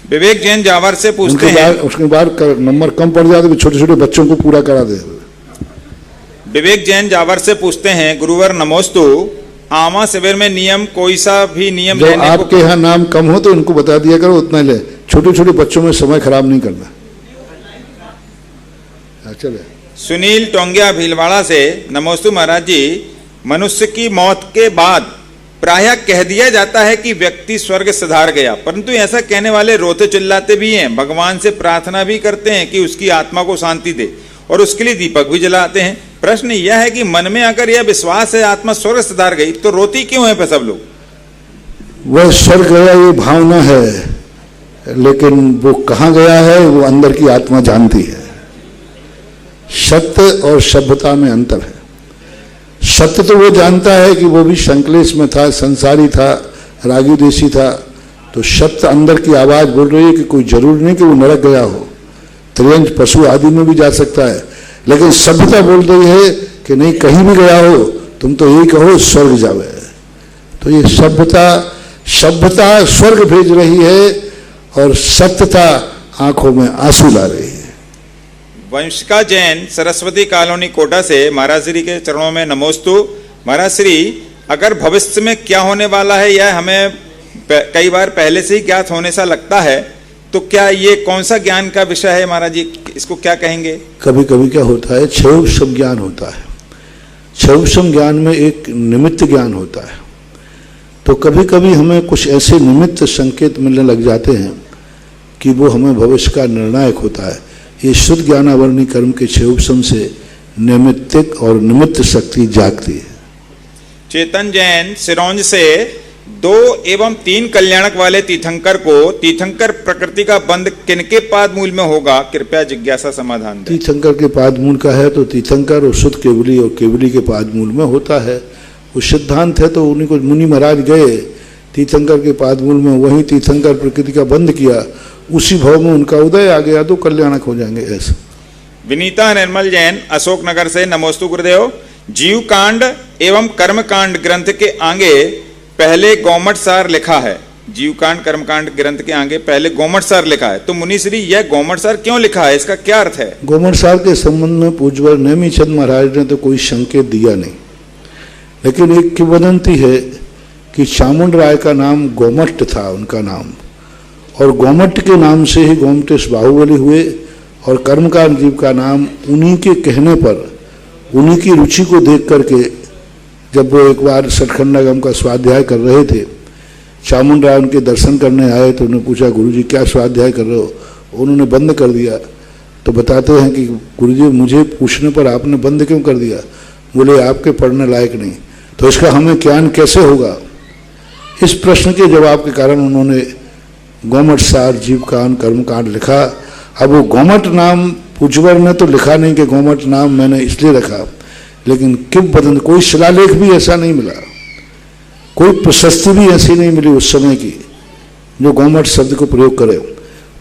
विवेक जैन जावर से पूछते हैं, उसके बाद नंबर कम पड़ जाते, छोटे छोटे बच्चों को पूरा करा दे। विवेक जैन जावर से पूछते हैं, गुरुवर नमोस्तु, आमा शिविर में नियम कोई सा भी नियम जब आपके यहाँ नाम कम हो तो इनको बता दिया करो, उतना ले। छोटे छोटे बच्चों में समय खराब नहीं करना। चले। सुनील टोंगिया भीलवाड़ा से नमोस्तु महाराज जी, मनुष्य की मौत के बाद प्रायः कह दिया जाता है कि व्यक्ति स्वर्ग सिधार गया, परंतु ऐसा कहने वाले रोते चिल्लाते भी हैं, भगवान से प्रार्थना भी करते हैं कि उसकी आत्मा को शांति दे और उसके लिए दीपक भी जलाते हैं। प्रश्न यह है कि मन में अगर यह विश्वास है आत्मा स्वर्ग सिधार गई, तो रोती क्यों है पे सब लोग? वह स्वर्ग गया ये भावना है, लेकिन वो कहाँ गया है वो अंदर की आत्मा जानती है। सत्य और सभ्यता में अंतर है। सत्य तो वो जानता है कि वो भी संकलेश में था, संसारी था, रागी देशी था। तो सत्य अंदर की आवाज बोल रही है कि कोई जरूरी नहीं कि वो नरक गया हो, त्रियंज पशु आदि में भी जा सकता है। लेकिन सभ्यता बोल रही है कि नहीं, कहीं भी गया हो तुम तो यही कहो स्वर्ग जावे। तो ये सभ्यता स्वर्ग भेज रही है और सत्यता आंखों में आंसू ला रही है। वंशिका जैन सरस्वती कॉलोनी कोटा से महाराज श्री के चरणों में नमोस्तु। महाराज श्री, अगर भविष्य में क्या होने वाला है यह हमें कई बार पहले से ही ज्ञात होने सा लगता है, तो क्या ये कौन सा ज्ञान का विषय है महाराज जी, इसको क्या कहेंगे? कभी कभी क्या होता है, क्षयोपम ज्ञान होता है। क्षयोपम ज्ञान में एक निमित्त ज्ञान होता है। तो कभी कभी हमें कुछ ऐसे निमित्त संकेत मिलने लग जाते हैं कि वो हमें भविष्य का निर्णायक होता है। ये शुद्ध ज्ञानावरणी कर्म के क्षयोपम से नैमित्तिक और निमित्त शक्ति जागती है। चेतन जैन सिरौंज से 2 एवं 3 कल्याणक वाले तीर्थंकर को तीर्थंकर प्रकृति का बंध किनके पाद मूल में होगा, कृपया जिज्ञासा समाधान दें। तीर्थंकर के पाद मूल का है तो तीर्थंकर और शुद्ध केवली और केवली के पाद मूल में होता है। वो सिद्धांत है, तो उन्हीं को मुनि महाराज गए तीर्थंकर के पाद मूल में, वहीं तीर्थंकर प्रकृति का बंध किया, उसी भाव में उनका उदय आ गया, तो कल्याणक हो जाएंगे। ऐसा। विनीता निर्मल जैन अशोकनगर से नमोस्तु गुरुदेव, जीव कांड एवं कर्म कांड ग्रंथ के आगे पहले गौमठ सार लिखा है। जीव कांड कर्म कांड ग्रंथ के आगे पहले गौमठ सार लिखा है, तो मुनिश्री यह गौमठ सार क्यों लिखा है, इसका क्या अर्थ है? गौमठ सार के संबंध में पूज्यवर नेमिचंद महाराज ने तो कोई संकेत दिया नहीं, लेकिन एक किंवदंती है कि चामुंड राय का नाम गोमट्ट था उनका नाम, और गोमट्ट के नाम से ही गोमटेश बाहुबली हुए, और कर्मकांड जीव का नाम उन्हीं के कहने पर, उन्हीं की रुचि को देख करके, जब वो एक बार सठखंडागम का स्वाध्याय कर रहे थे, चामुंड राय उनके दर्शन करने आए तो उन्होंने पूछा, गुरुजी क्या स्वाध्याय कर रहे हो? उन्होंने बंद कर दिया। तो बताते हैं कि गुरुजी मुझे पूछने पर आपने बंद क्यों कर दिया? बोले आपके पढ़ने लायक नहीं। तो इसका हमें ज्ञान कैसे होगा? इस प्रश्न के जवाब के कारण उन्होंने गोमठ सार जीव कांड कर्म कांड लिखा। अब वो गोमठ नाम पूज्यवर ने तो लिखा नहीं कि गोमठ नाम मैंने इसलिए रखा, लेकिन किंवदंती कोई शिलालेख भी ऐसा नहीं मिला, कोई प्रशस्ति भी ऐसी नहीं मिली उस समय की जो गोमठ शब्द को प्रयोग करे।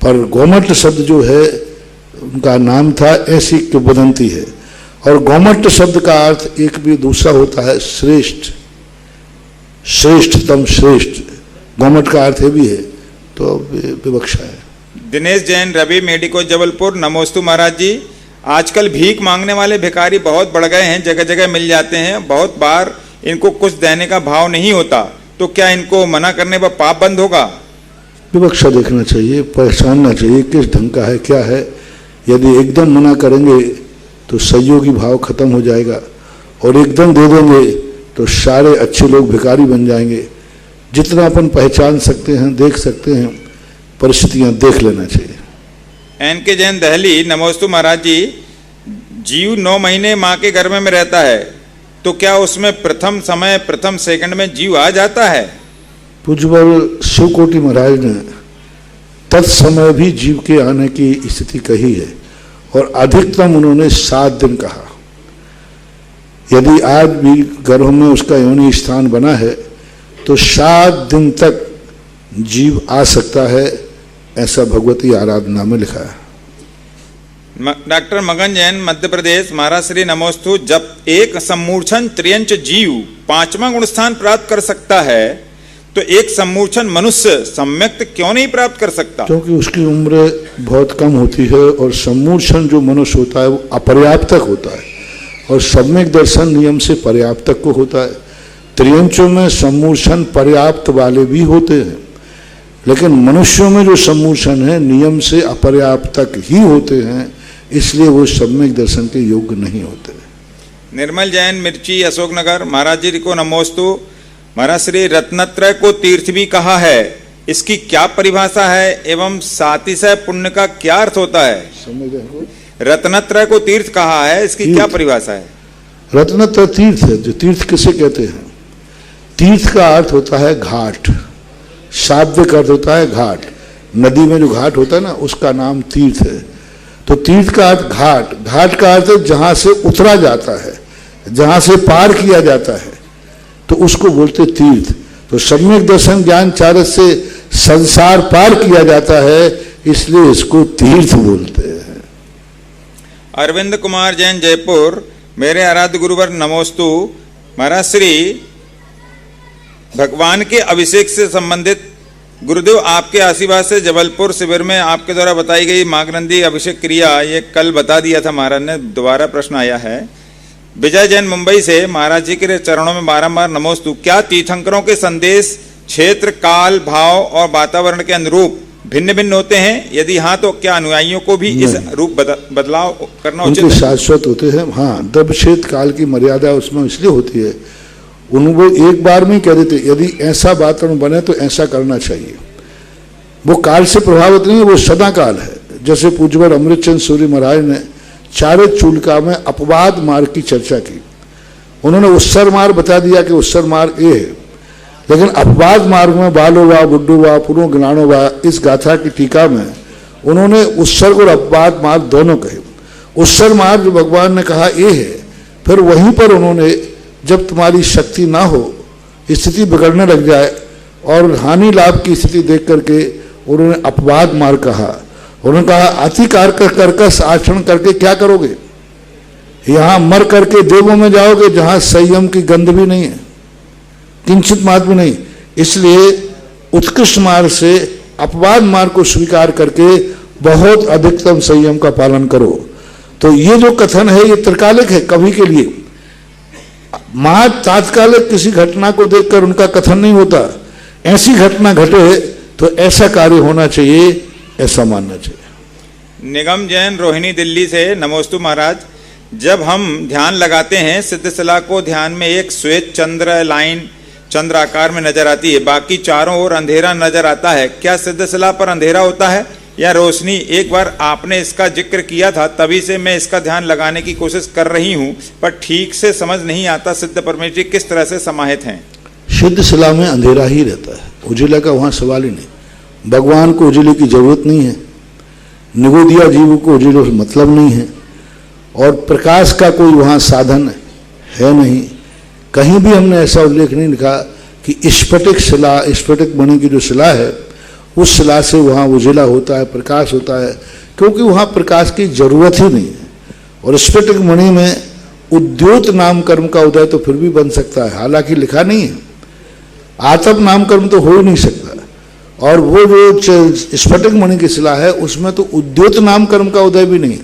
पर गोमठ शब्द जो है उनका नाम था, ऐसी किंवदंती है। और गोमठ शब्द का अर्थ एक भी दूसरा होता है श्रेष्ठ, श्रेष्ठतम, श्रेष्ठ। गोमठ का अर्थ भी है, तो विवक्षा है। दिनेश जैन रवि मेडिको जबलपुर, नमोस्तु महाराज जी। आजकल भीख मांगने वाले भिखारी बहुत बढ़ गए हैं, जगह जगह मिल जाते हैं। बहुत बार इनको कुछ देने का भाव नहीं होता, तो क्या इनको मना करने पर पाप बंद होगा? विवक्षा देखना चाहिए, पहचानना चाहिए किस ढंग का है, क्या है। यदि एकदम मना करेंगे तो सहयोगी भाव खत्म हो जाएगा, और एकदम दे देंगे तो सारे अच्छे लोग भिखारी बन जाएंगे। जितना अपन पहचान सकते हैं, देख सकते हैं, परिस्थितियां देख लेना चाहिए। एन.के. जैन दहली, नमोस्तु महाराज जी। जीव 9 महीने माँ के गर्भ में रहता है, तो क्या उसमें प्रथम समय, प्रथम सेकंड में जीव आ जाता है? पूज्यवर शिवकोटि महाराज ने तत्समय भी जीव के आने की स्थिति कही है, और अधिकतम उन्होंने 7 दिन कहा। यदि आज भी गर्भ में उसका योनि स्थान बना है तो 7 दिन तक जीव आ सकता है, ऐसा भगवती आराधना में लिखा है। डॉक्टर मगन जैन, मध्य प्रदेश। महाराज श्री नमोस्तु। जब एक सम्मूर्छन त्रियंच जीव 5वां गुण स्थान प्राप्त कर सकता है, तो एक सम्मूर्छन मनुष्य सम्यक्त क्यों नहीं प्राप्त कर सकता? क्योंकि उसकी उम्र बहुत कम होती है, और सम्मूर्छन जो मनुष्य होता है वो अपर्याप्तक होता है, और सम्यक दर्शन नियम से पर्याप्तक को होता है। त्रियंचों में सम्मूर्छन पर्याप्त वाले भी होते हैं, लेकिन मनुष्यों में जो सम्मूर्छन है नियम से अपर्याप्तक ही होते हैं, इसलिए वो सम्यक दर्शन के योग्य नहीं होते। निर्मल जैन, मिर्ची, अशोकनगर। महाराज जी को नमोस्तु। महाराज श्री रत्नत्रय को तीर्थ भी कहा है, इसकी क्या परिभाषा है एवं सातिशय पुण्य का क्या अर्थ होता है? रत्नत्रय को तीर्थ कहा है, इसकी क्या परिभाषा है? रत्नत्रय तीर्थ है। जो तीर्थ किसे कहते हैं? तीर्थ का अर्थ होता है घाट, शाब्दिक अर्थ होता है घाट। नदी में जो घाट होता है ना, उसका नाम तीर्थ है। तो तीर्थ का अर्थ घाट, घाट का अर्थ है जहां से उतरा जाता है, जहां से पार किया जाता है, तो उसको बोलते तीर्थ। तो सम्यक दर्शन ज्ञान चारस से संसार पार किया जाता है, इसलिए इसको तीर्थ बोलते हैं। अरविंद कुमार जैन, जयपुर। मेरे आराध्य गुरुवर नमोस्तु। महाराज श्री भगवान के अभिषेक से संबंधित गुरुदेव आपके आशीर्वाद से जबलपुर शिविर में आपके द्वारा बताई गई मागनंदी अभिषेक क्रिया, ये कल बता दिया था महाराज ने, दोबारा प्रश्न आया है। विजय जैन, मुंबई से। महाराज जी के चरणों में बारंबार नमोस्तु। क्या तीर्थंकरों के संदेश क्षेत्र, काल, भाव और वातावरण के अनुरूप भिन्न भिन्न होते हैं? यदि हाँ, तो क्या अनुयायियों को भी इस रूप बदलाव करना उचित है? शाश्वत होते हैं। हाँ, द्रव्य क्षेत्र काल की मर्यादा उसमें इसलिए होती है, उनको एक बार में कह देते यदि ऐसा वातावरण बने तो ऐसा करना चाहिए। वो काल से प्रभावित नहीं है, वो सदा काल है। जैसे पूज्यवर अमृतचंद सूर्य महाराज ने चारे चूलिका में अपवाद मार्ग की चर्चा की। उन्होंने उत्सर मार्ग बता दिया कि उत्सर मार्ग ये है, लेकिन अपवाद मार्ग में बालो वा बुड्ढू वा पुरो ज्ञानो वा, इस गाथा की टीका में उन्होंने उत्सर्ग और अपवाद मार्ग दोनों कहे। उत्सर मार्ग जो भगवान ने कहा ये है, फिर वहीं पर उन्होंने जब तुम्हारी शक्ति ना हो, स्थिति बिगड़ने लग जाए और हानि लाभ की स्थिति देख करके उन्होंने अपवाद मार्ग कहा। उन्होंने कहा अति कर्कश आचरण करके क्या करोगे? यहां मर करके देवों में जाओगे जहां संयम की गंध भी नहीं है, किंचित मात्र भी नहीं। इसलिए उत्कृष्ट मार्ग से अपवाद मार्ग को स्वीकार करके बहुत अधिकतम संयम का पालन करो। तो ये जो कथन है ये त्रिकालिक है, कभी के लिए। महा तात्कालिक किसी घटना को देखकर उनका कथन नहीं होता। ऐसी घटना घटे तो ऐसा कार्य होना चाहिए, ऐसा मानना चाहिए। निगम जैन, रोहिणी, दिल्ली से। नमोस्तु महाराज। जब हम ध्यान लगाते हैं, सिद्धशिला को ध्यान में एक श्वेत चंद्र लाइन चंद्र आकार में नजर आती है, बाकी चारों ओर अंधेरा नजर आता है। क्या सिद्धशिला पर अंधेरा होता है या रोशनी? एक बार आपने इसका जिक्र किया था, तभी से मैं इसका ध्यान लगाने की कोशिश कर रही हूँ, पर ठीक से समझ नहीं आता सिद्ध परमेश्वरी किस तरह से समाहित हैं। सिद्धशिला में अंधेरा ही रहता है, उजिला का वहां सवाल ही नहीं। भगवान को उजिले की जरूरत नहीं है, निगोदिया जीव को उजिले से मतलब नहीं है, और प्रकाश का कोई वहां साधन है नहीं। कहीं भी हमने ऐसा उल्लेख नहीं लिखा कि स्फटिक शिला, स्फटिक मणि की जो शिला है उस शिला से वहाँ उजिला होता है, प्रकाश होता है, क्योंकि वहाँ प्रकाश की जरूरत ही नहीं है। और स्फटिक मणि में उद्योत नाम कर्म का उदय तो फिर भी बन सकता है, हालांकि लिखा नहीं है। आतप नाम कर्म तो हो ही नहीं सकता। और वो जो स्फटिक मणि की शिला है उसमें तो उद्योत नाम कर्म का उदय भी नहीं।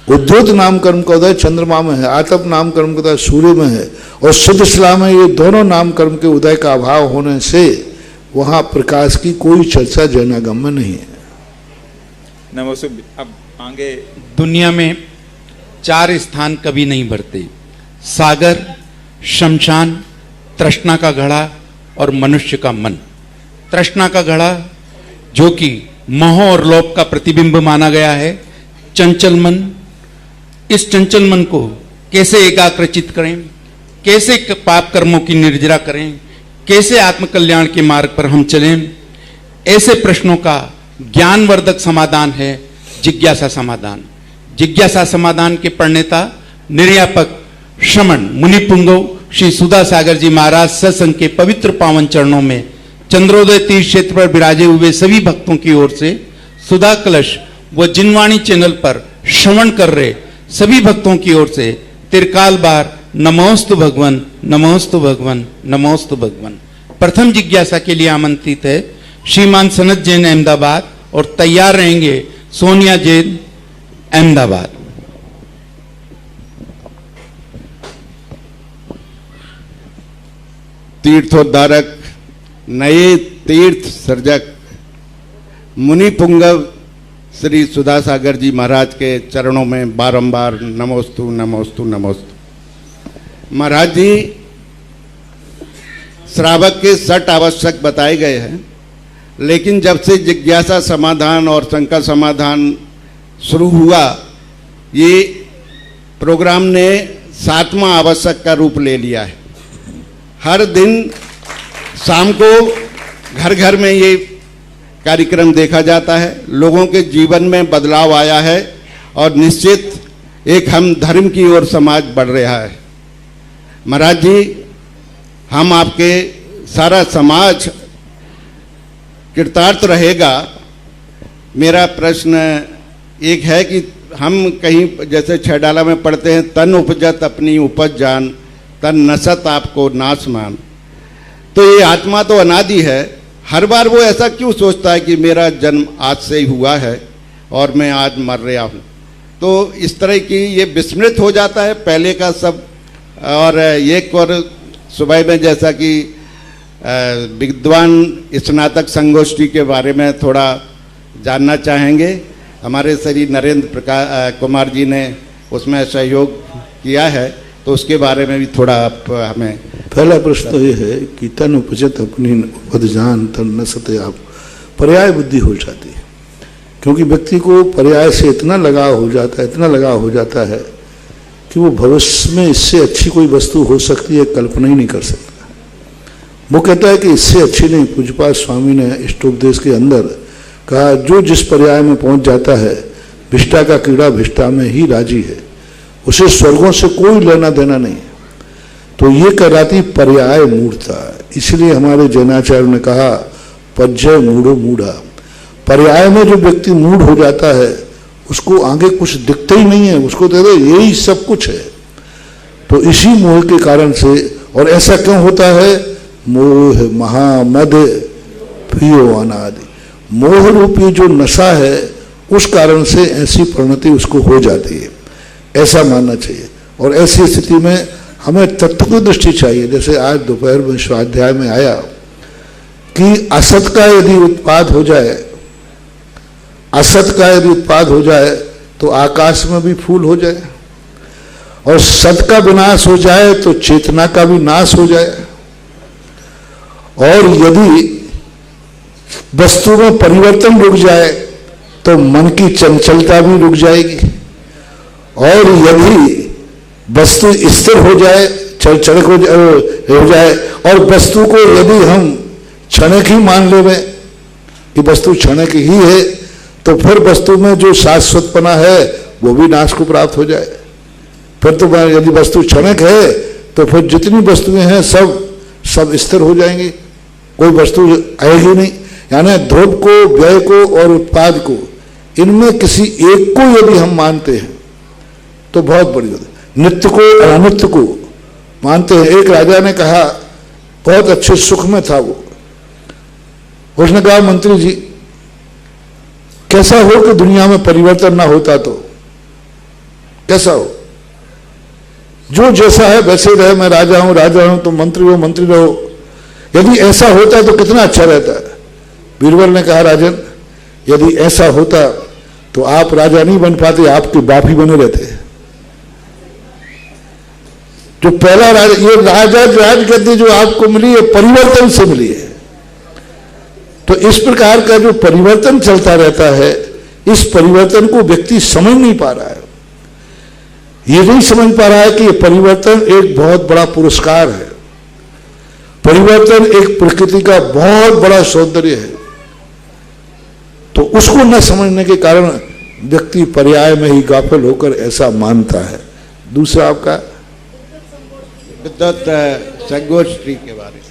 उद्योत नाम कर्म का उदय चंद्रमा में है, आतप नाम कर्म का उदय सूर्य में है, और शुद्ध इस्लाम में ये दोनों नाम कर्म के उदय का अभाव होने से वहां प्रकाश की कोई चर्चा जैनागम में नहीं है। नमस्ते। अब आगे दुनिया में 4 स्थान कभी नहीं भरते: सागर, शमशान, तृष्णा का घड़ा और मनुष्य का मन। तृष्णा का घड़ा जो कि मोह और लोभ का प्रतिबिंब माना गया है, चंचल मन। इस चंचल मन को कैसे एकाग्रचित करें, कैसे पाप कर्मों की निर्जरा करें, कैसे आत्मकल्याण के मार्ग पर हम चलें, ऐसे प्रश्नों का ज्ञानवर्धक समाधान है जिज्ञासा समाधान। जिज्ञासा समाधान के प्रणेता निर्यापक श्रमण मुनि पुंगव श्री सुधा सागर जी महाराज सत्संग के पवित्र पावन चरणों में चंद्रोदय तीर्थ क्षेत्र पर विराजे हुए सभी भक्तों की ओर से सुधा कलश व जिनवाणी चैनल पर श्रवण कर रहे सभी भक्तों की ओर से तिरकाल बार नमोस्तु भगवन, नमोस्तु भगवन, नमोस्तु भगवन। प्रथम जिज्ञासा के लिए आमंत्रित है श्रीमान सनत जैन अहमदाबाद और तैयार रहेंगे सोनिया जैन अहमदाबाद। तीर्थोद्धारक, नए तीर्थ सर्जक मुनि पुंगव श्री सुधा सागर जी महाराज के चरणों में बारंबार नमोस्तु नमोस्तु नमोस्तु। महाराज जी श्रावक के 6 आवश्यक बताए गए हैं, लेकिन जब से जिज्ञासा समाधान और शंका समाधान शुरू हुआ, ये प्रोग्राम ने 7वां आवश्यक का रूप ले लिया है। हर दिन शाम को घर घर में ये कार्यक्रम देखा जाता है। लोगों के जीवन में बदलाव आया है और निश्चित एक हम धर्म की ओर समाज बढ़ रहा है। महाराज जी, हम आपके सारा समाज कृतार्थ रहेगा। मेरा प्रश्न एक है कि हम कहीं जैसे 6 डाला में पढ़ते हैं, तन उपजत अपनी उपज जान, तन नसत आपको नाश मान। तो ये आत्मा तो अनादि है। हर बार वो ऐसा क्यों सोचता है कि मेरा जन्म आज से ही हुआ है और मैं आज मर रहा हूँ? तो इस तरह की ये विस्मृत हो जाता है पहले का सब। और एक और सुबह में जैसा कि विद्वान स्नातक संगोष्ठी के बारे में थोड़ा जानना चाहेंगे। हमारे श्री नरेंद्र कुमार जी ने उसमें सहयोग किया है, तो उसके बारे में भी थोड़ा आप हमें। पहला प्रश्न तो ये है कि तन उपजत अपनी उपज जान, तन नसत आप। पर्याय बुद्धि हो जाती है, क्योंकि व्यक्ति को पर्याय से इतना लगाव हो जाता है, इतना लगाव हो जाता है कि वो भविष्य में इससे अच्छी कोई वस्तु हो सकती है कल्पना ही नहीं कर सकता। वो कहता है कि इससे अच्छी नहीं। पूज्यपाद स्वामी ने इष्टोपदेश के अंदर कहा, जो जिस पर्याय में पहुंच जाता है, भिष्टा का कीड़ा भिष्टा में ही राजी है, उसे स्वर्गों से कोई लेना देना नहीं है। तो ये कहलाती पर्याय मूढ़ता। इसलिए हमारे जैनाचार्य ने कहा, पज्जय मूढ़ो मूढ़ा। पर्याय में जो व्यक्ति मूढ़ हो जाता है, उसको आगे कुछ दिखता ही नहीं है, उसको तो यही सब कुछ है। तो इसी मोह के कारण से, और ऐसा क्यों होता है? मोह महामद पियो अनादि। मोह रूपी जो नशा है, उस कारण से ऐसी परिणति उसको हो जाती है, ऐसा मानना चाहिए। और ऐसी स्थिति में हमें तत्व की दृष्टि चाहिए। जैसे आज दोपहर में स्वाध्याय में आया कि असत का यदि उत्पाद हो जाए, असत का यदि उत्पाद हो जाए तो आकाश में भी फूल हो जाए, और सत का विनाश हो जाए तो चेतना का भी नाश हो जाए। और यदि वस्तु में परिवर्तन रुक जाए तो मन की चंचलता भी रुक जाएगी। और यदि वस्तु स्थिर हो जाए, चढ़क हो जाए, और वस्तु को यदि हम क्षणिक ही मान लें कि वस्तु क्षणिक ही है, तो फिर वस्तु में जो शाश्वतपना है वो भी नाश को प्राप्त हो जाए। फिर तो यदि वस्तु क्षणिक है तो फिर जितनी वस्तुएं हैं सब स्थिर हो जाएंगी, कोई वस्तु आएगी नहीं। यानी ध्रुव को, व्यय को और उत्पाद को, इनमें किसी एक को यदि हम मानते हैं तो बहुत बड़ी होती है। नित्य को और अनित्य को मानते हैं। एक राजा ने कहा, बहुत अच्छे सुख में था वो, उसने कहा, मंत्री जी कैसा हो कि दुनिया में परिवर्तन ना होता? तो कैसा हो? जो जैसा है वैसे ही रहे, मैं राजा हूं तुम मंत्री रहो। यदि ऐसा होता तो कितना अच्छा रहता है। बीरबल ने कहा, राजन यदि ऐसा होता तो आप राजा नहीं बन पाते, आपके बाप ही बने रहते। जो पहला ये राजगद्दी जो आपको मिली है परिवर्तन से मिली है। तो इस प्रकार का जो परिवर्तन चलता रहता है, इस परिवर्तन को व्यक्ति समझ नहीं पा रहा है। ये नहीं समझ पा रहा है कि ये परिवर्तन एक बहुत बड़ा पुरस्कार है, परिवर्तन एक प्रकृति का बहुत बड़ा सौंदर्य है। तो उसको न समझने के कारण व्यक्ति पर्याय में ही गाफिल होकर ऐसा मानता है। दूसरा आपका विद्युत संगोष्ठी के बारे में।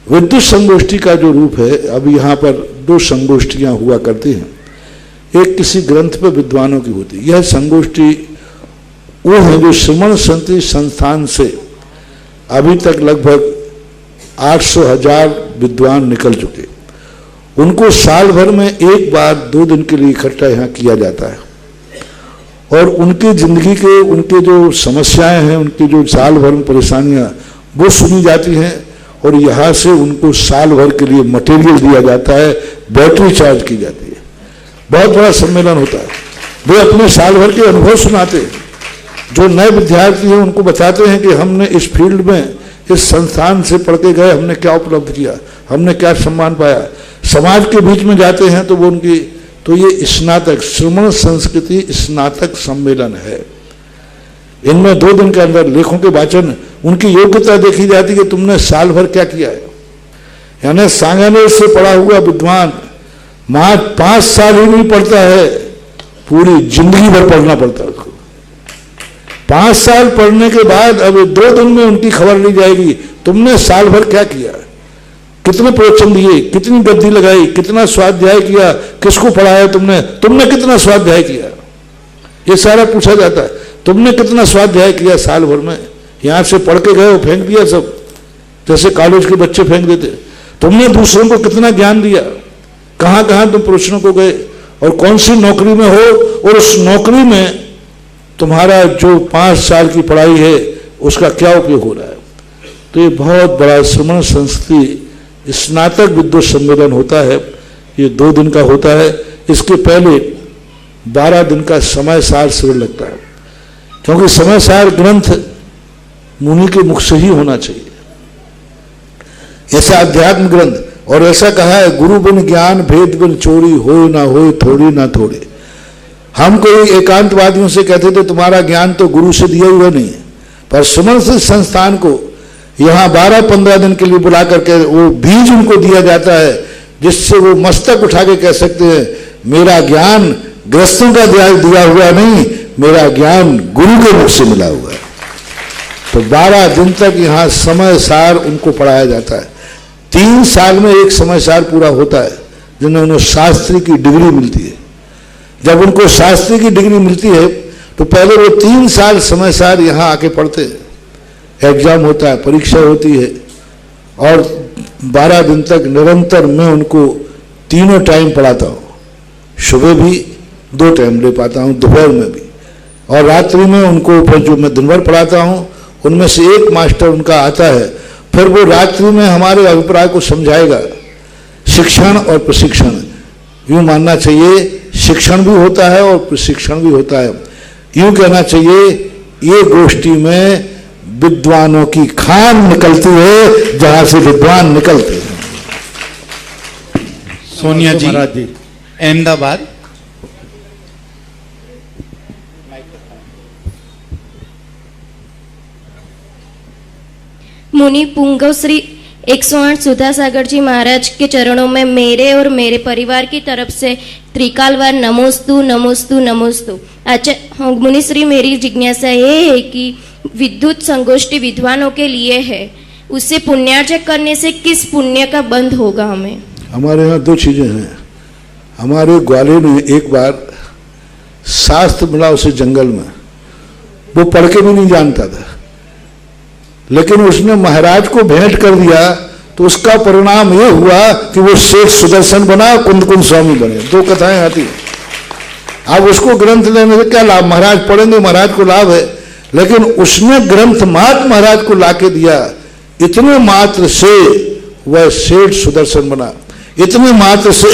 विद्युत संगोष्ठी का जो रूप है, अब यहाँ पर 2 संगोष्ठियां हुआ करती हैं। एक किसी ग्रंथ पर विद्वानों की होती है। यह संगोष्ठी वो है जो श्रमण संति संस्थान से अभी तक लगभग 800,000 विद्वान निकल चुके। उनको साल भर में एक बार 2 दिन के लिए इकट्ठा यहाँ किया जाता है और उनकी जिंदगी के, उनके जो समस्याएं हैं, उनकी जो साल भर में परेशानियां, वो सुनी जाती हैं और यहाँ से उनको साल भर के लिए मटेरियल दिया जाता है, बैटरी चार्ज की जाती है। बहुत बड़ा सम्मेलन होता है। वे अपने साल भर के अनुभव सुनाते हैं। जो नए विद्यार्थी हैं उनको बताते हैं कि हमने इस फील्ड में, इस संस्थान से पढ़ के गए, हमने क्या उपलब्ध किया, हमने क्या सम्मान पाया। समाज के बीच में जाते हैं तो वो उनकी, तो ये स्नातक, श्रमण संस्कृति स्नातक सम्मेलन है। इनमें 2 दिन के अंदर लेखों के वाचन, उनकी योग्यता देखी जाती है कि तुमने साल भर क्या किया है। यानी सांगानेर से पढ़ा हुआ विद्वान मात्र 5 साल ही नहीं पढ़ता है, पूरी जिंदगी भर पढ़ना पड़ता है उसको। 5 साल पढ़ने के बाद अब 2 दिन में उनकी खबर ली जाएगी, तुमने साल भर क्या किया, कितने प्रवचन दिए, कितनी गद्दी लगाई, कितना स्वाध्याय किया, किसको पढ़ाया तुमने कितना स्वाध्याय किया, ये सारा पूछा जाता है। तुमने कितना स्वाध्याय किया साल भर में, यहां से पढ़ के गए हो, फेंक दिया सब, जैसे कॉलेज के बच्चे फेंक देते। तुमने दूसरों को कितना ज्ञान दिया, कहां कहां तुम प्रश्नों को गए और कौन सी नौकरी में हो, और उस नौकरी में तुम्हारा जो 5 साल की पढ़ाई है उसका क्या उपयोग हो रहा है। तो ये बहुत बड़ा श्रमण संस्कृति स्नातक विद्युत सम्मेलन होता है। ये 2 दिन का होता है। इसके पहले 12 दिन का समय सार शिविर लगता है, क्योंकि समय सार ग्रंथ मुनि के मुख से ही होना चाहिए, ऐसा अध्यात्म ग्रंथ। और ऐसा कहा है, गुरु बिन ज्ञान भेद बिन चोरी, होए ना होए थोड़ी ना थोड़े। हम कोई एकांतवादियों से कहते थे तुम्हारा ज्ञान तो गुरु से दिया हुआ नहीं है, पर श्रमण संस्थान को यहाँ 12-15 दिन के लिए बुला करके वो बीज उनको दिया जाता है, जिससे वो मस्तक उठा के कह सकते हैं मेरा ज्ञान गृहस्थों का दिया हुआ नहीं, मेरा ज्ञान गुरु के मुख से मिला हुआ है। तो 12 दिन तक यहाँ समय सार उनको पढ़ाया जाता है। 3 साल में एक समय सार पूरा होता है, जिन्हें उन्हें शास्त्री की डिग्री मिलती है। जब उनको शास्त्री की डिग्री मिलती है तो पहले वो 3 साल समय सार यहाँ आके पढ़ते हैं, एग्जाम होता है, परीक्षा होती है, और 12 दिन तक निरंतर मैं उनको तीनों टाइम पढ़ाता हूँ। सुबह भी 2 टाइम ले पाता हूँ, दोपहर में भी, और रात्रि में उनको फिर जो मैं दिन भर पढ़ाता हूँ उनमें से एक मास्टर उनका आता है, फिर वो रात्रि में हमारे अभिप्राय को समझाएगा। शिक्षण और प्रशिक्षण, यूँ मानना चाहिए शिक्षण भी होता है और प्रशिक्षण भी होता है। यूँ कहना चाहिए ये गोष्ठी में विद्वानों की खान निकलती है, जहां से विद्वान निकलते हैं। सोनिया जी, महाराज जी, अहमदाबाद। मुनि पुंगव श्री 108 सुधासागर जी महाराज के चरणों में मेरे और मेरे परिवार की तरफ से त्रिकालवार नमोस्तु नमोस्तु नमोस्तु। अच्छा मुनि श्री, मेरी जिज्ञासा ये है कि विद्युत संगोष्ठी विद्वानों के लिए है, उससे पुण्यार्जन करने से किस पुण्य का बंध होगा हमें? हमारे यहाँ 2 चीजें हैं। हमारे ग्वालियर में एक बार शास्त्र मिला उसे जंगल में, वो पढ़ के भी नहीं जानता था, लेकिन उसने महाराज को भेंट कर दिया, तो उसका परिणाम ये हुआ कि वो शेठ सुदर्शन बना, कुंद कुंद स्वामी बने। 2 कथाएं आती हैं। अब उसको ग्रंथ लेने से क्या लाभ, महाराज पढ़ेंगे महाराज को लाभ है, लेकिन उसने ग्रंथ मात्र महाराज को लाके दिया, इतने मात्र से वह सेठ सुदर्शन बना, इतने मात्र से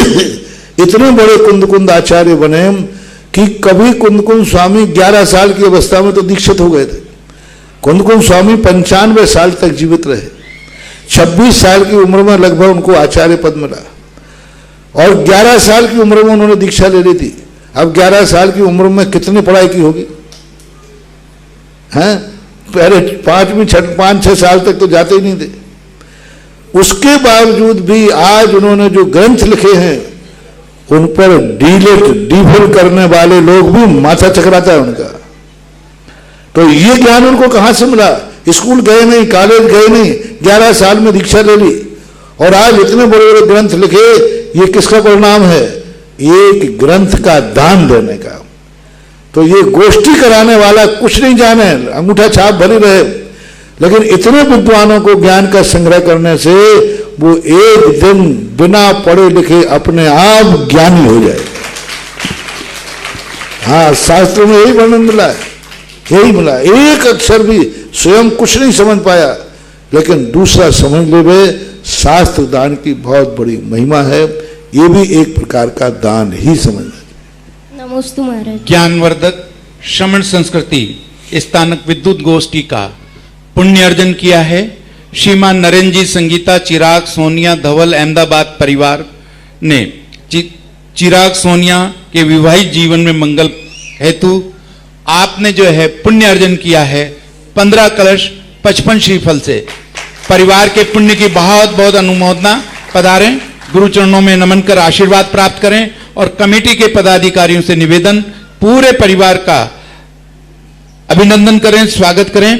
इतने बड़े कुंद आचार्य बने कि कभी कुंद स्वामी 11 साल की अवस्था में तो दीक्षित हो गए थे। कुंद स्वामी 95 साल तक जीवित रहे, 26 साल की उम्र में लगभग उनको आचार्य पद मिला और 11 साल की उम्र में उन्होंने दीक्षा ले ली थी। अब 11 साल की उम्र में कितनी पढ़ाई की होगी, हैं? पहले 5-6 साल तक तो जाते ही नहीं थे। उसके बावजूद भी आज उन्होंने जो ग्रंथ लिखे हैं उन पर डीफल करने वाले लोग भी माथा चकराता है उनका। तो ये ज्ञान उनको कहां से मिला? स्कूल गए नहीं, कॉलेज गए नहीं, 11 साल में दीक्षा ले ली और आज इतने बड़े बड़े ग्रंथ लिखे। ये किसका परिणाम है? एक ग्रंथ का दान देने का। तो ये गोष्ठी कराने वाला कुछ नहीं जाने, अंगूठा छाप भरी रहे, लेकिन इतने विद्वानों को ज्ञान का संग्रह करने से वो एक दिन बिना पढ़े लिखे अपने आप ज्ञानी हो जाए। हाँ, शास्त्र में यही वर्णन मिला है, यही मिला। एक अक्षर भी स्वयं कुछ नहीं समझ पाया, लेकिन दूसरा समझ ले वे, शास्त्र दान की बहुत बड़ी महिमा है। ये भी एक प्रकार का दान ही समझना। नमोस्तु महाराज। ज्ञानवर्धक श्रमण संस्कृति स्थानक विद्युत गोष्ठी का पुण्य अर्जन किया है। श्रीमान नरेंद्र जी, संगीता, चिराग, सोनिया, धवल अहमदाबाद परिवार ने चिराग सोनिया के विवाहित जीवन में मंगल हेतु आपने जो है पुण्य अर्जन किया है 15 कलश 55 श्रीफल से। परिवार के पुण्य की बहुत बहुत अनुमोदना। पधारें, गुरु चरणों में नमन कर आशीर्वाद प्राप्त करें और कमेटी के पदाधिकारियों से निवेदन, पूरे परिवार का अभिनंदन करें, स्वागत करें।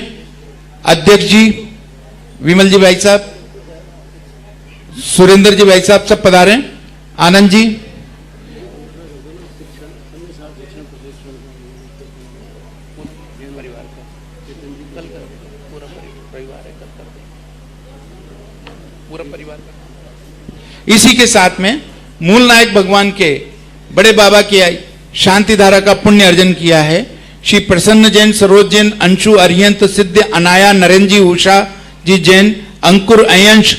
अध्यक्ष जी विमल जी भाई साहब, सुरेंद्र जी भाई साहब सब पधारें। आनंद जी, इसी के साथ में मूल नायक भगवान के बड़े बाबा की शांति धारा का पुण्य अर्जन किया है। श्री प्रसन्न जैन, सरोज जैन, अंशु, अरिहंत, सिद्ध, अनाया, नरेंद्र जी, उषा जी जैन, अंकुर, अयंश,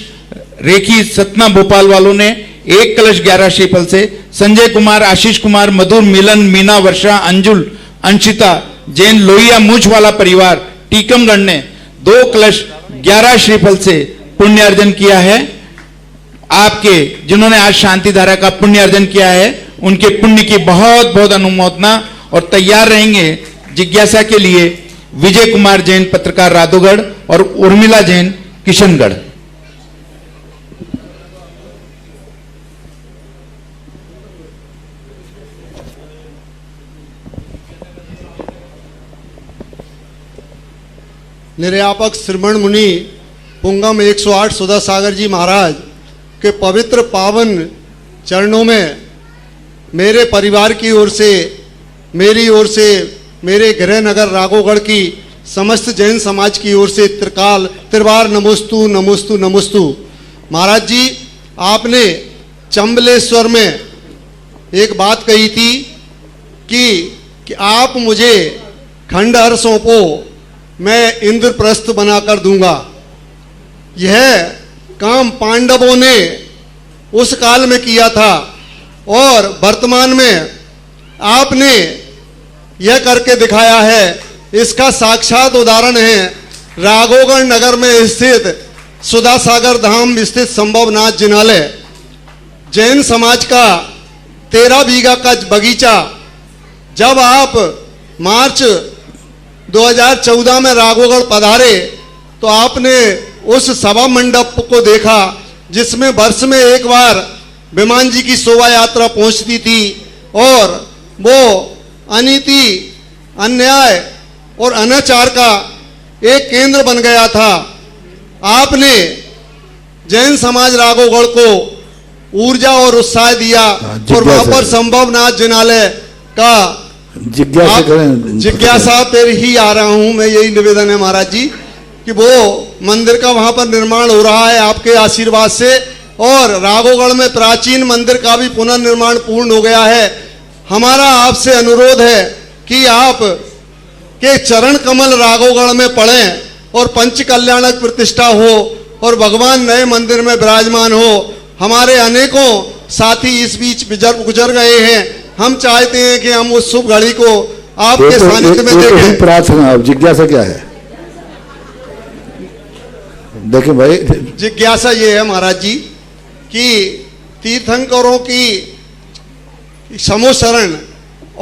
रेखी, सतना भोपाल वालों ने 1 कलश 11 श्रीफल से। संजय कुमार, आशीष कुमार, मधुर, मिलन, मीना, वर्षा, अंजुल, अंशिता जैन, लोहिया मूछ वाला परिवार टीकमगढ़ ने 2 कलश 11 श्रीफल से पुण्य अर्जन किया है। आपके जिन्होंने आज शांति धारा का पुण्य अर्जन किया है उनके पुण्य की बहुत बहुत अनुमोदना। और तैयार रहेंगे जिज्ञासा के लिए विजय कुमार जैन, पत्रकार, राधोगढ़, और उर्मिला जैन, किशनगढ़। निर्यापक श्रमण मुनि पुंगम 108 सुधा सागर जी महाराज के पवित्र पावन चरणों में मेरे परिवार की ओर से, मेरी ओर से, मेरे गृह नगर राघोगढ़ की समस्त जैन समाज की ओर से त्रिवार नमोस्तु नमोस्तु नमोस्तु। महाराज जी, आपने चंबलेश्वर में एक बात कही थी कि आप मुझे खंडहर सौंपो, मैं इंद्रप्रस्थ बनाकर दूंगा। यह काम पांडवों ने उस काल में किया था और वर्तमान में आपने यह करके दिखाया है। इसका साक्षात उदाहरण है राघोगढ़ नगर में स्थित सुधा सागर धाम स्थित संभवनाथ जिनालय। जैन समाज का 13 बीघा का बगीचा जब आप मार्च 2014 में राघोगढ़ पधारे तो आपने उस सभा मंडप को देखा जिसमें वर्ष में एक बार विमान जी की शोभा यात्रा पहुंचती थी और वो अनीति, अन्याय और अनाचार का एक केंद्र बन गया था। आपने जैन समाज राघोगढ़ को ऊर्जा और उत्साह दिया और वहां पर संभवनाथ जिनालय का जिज्ञासा पर ही आ रहा हूं मैं। यही निवेदन है महाराज जी कि वो मंदिर का वहां पर निर्माण हो रहा है आपके आशीर्वाद से और राघोगढ़ में प्राचीन मंदिर का भी पुनर्निर्माण पूर्ण हो गया है। हमारा आपसे अनुरोध है कि आप के चरण कमल राघवगढ़ में पड़ें और पंच कल्याणक प्रतिष्ठा हो और भगवान नए मंदिर में विराजमान हो। हमारे अनेकों साथी इस बीच गुजर गए हैं। हम चाहते हैं कि हम उस शुभ घड़ी को आपके सानिध्य में देखें। प्रार्थना अब जिज्ञासा क्या है? देखिए भाई, जिज्ञासा ये है महाराज जी कि तीर्थंकरों की समोशरण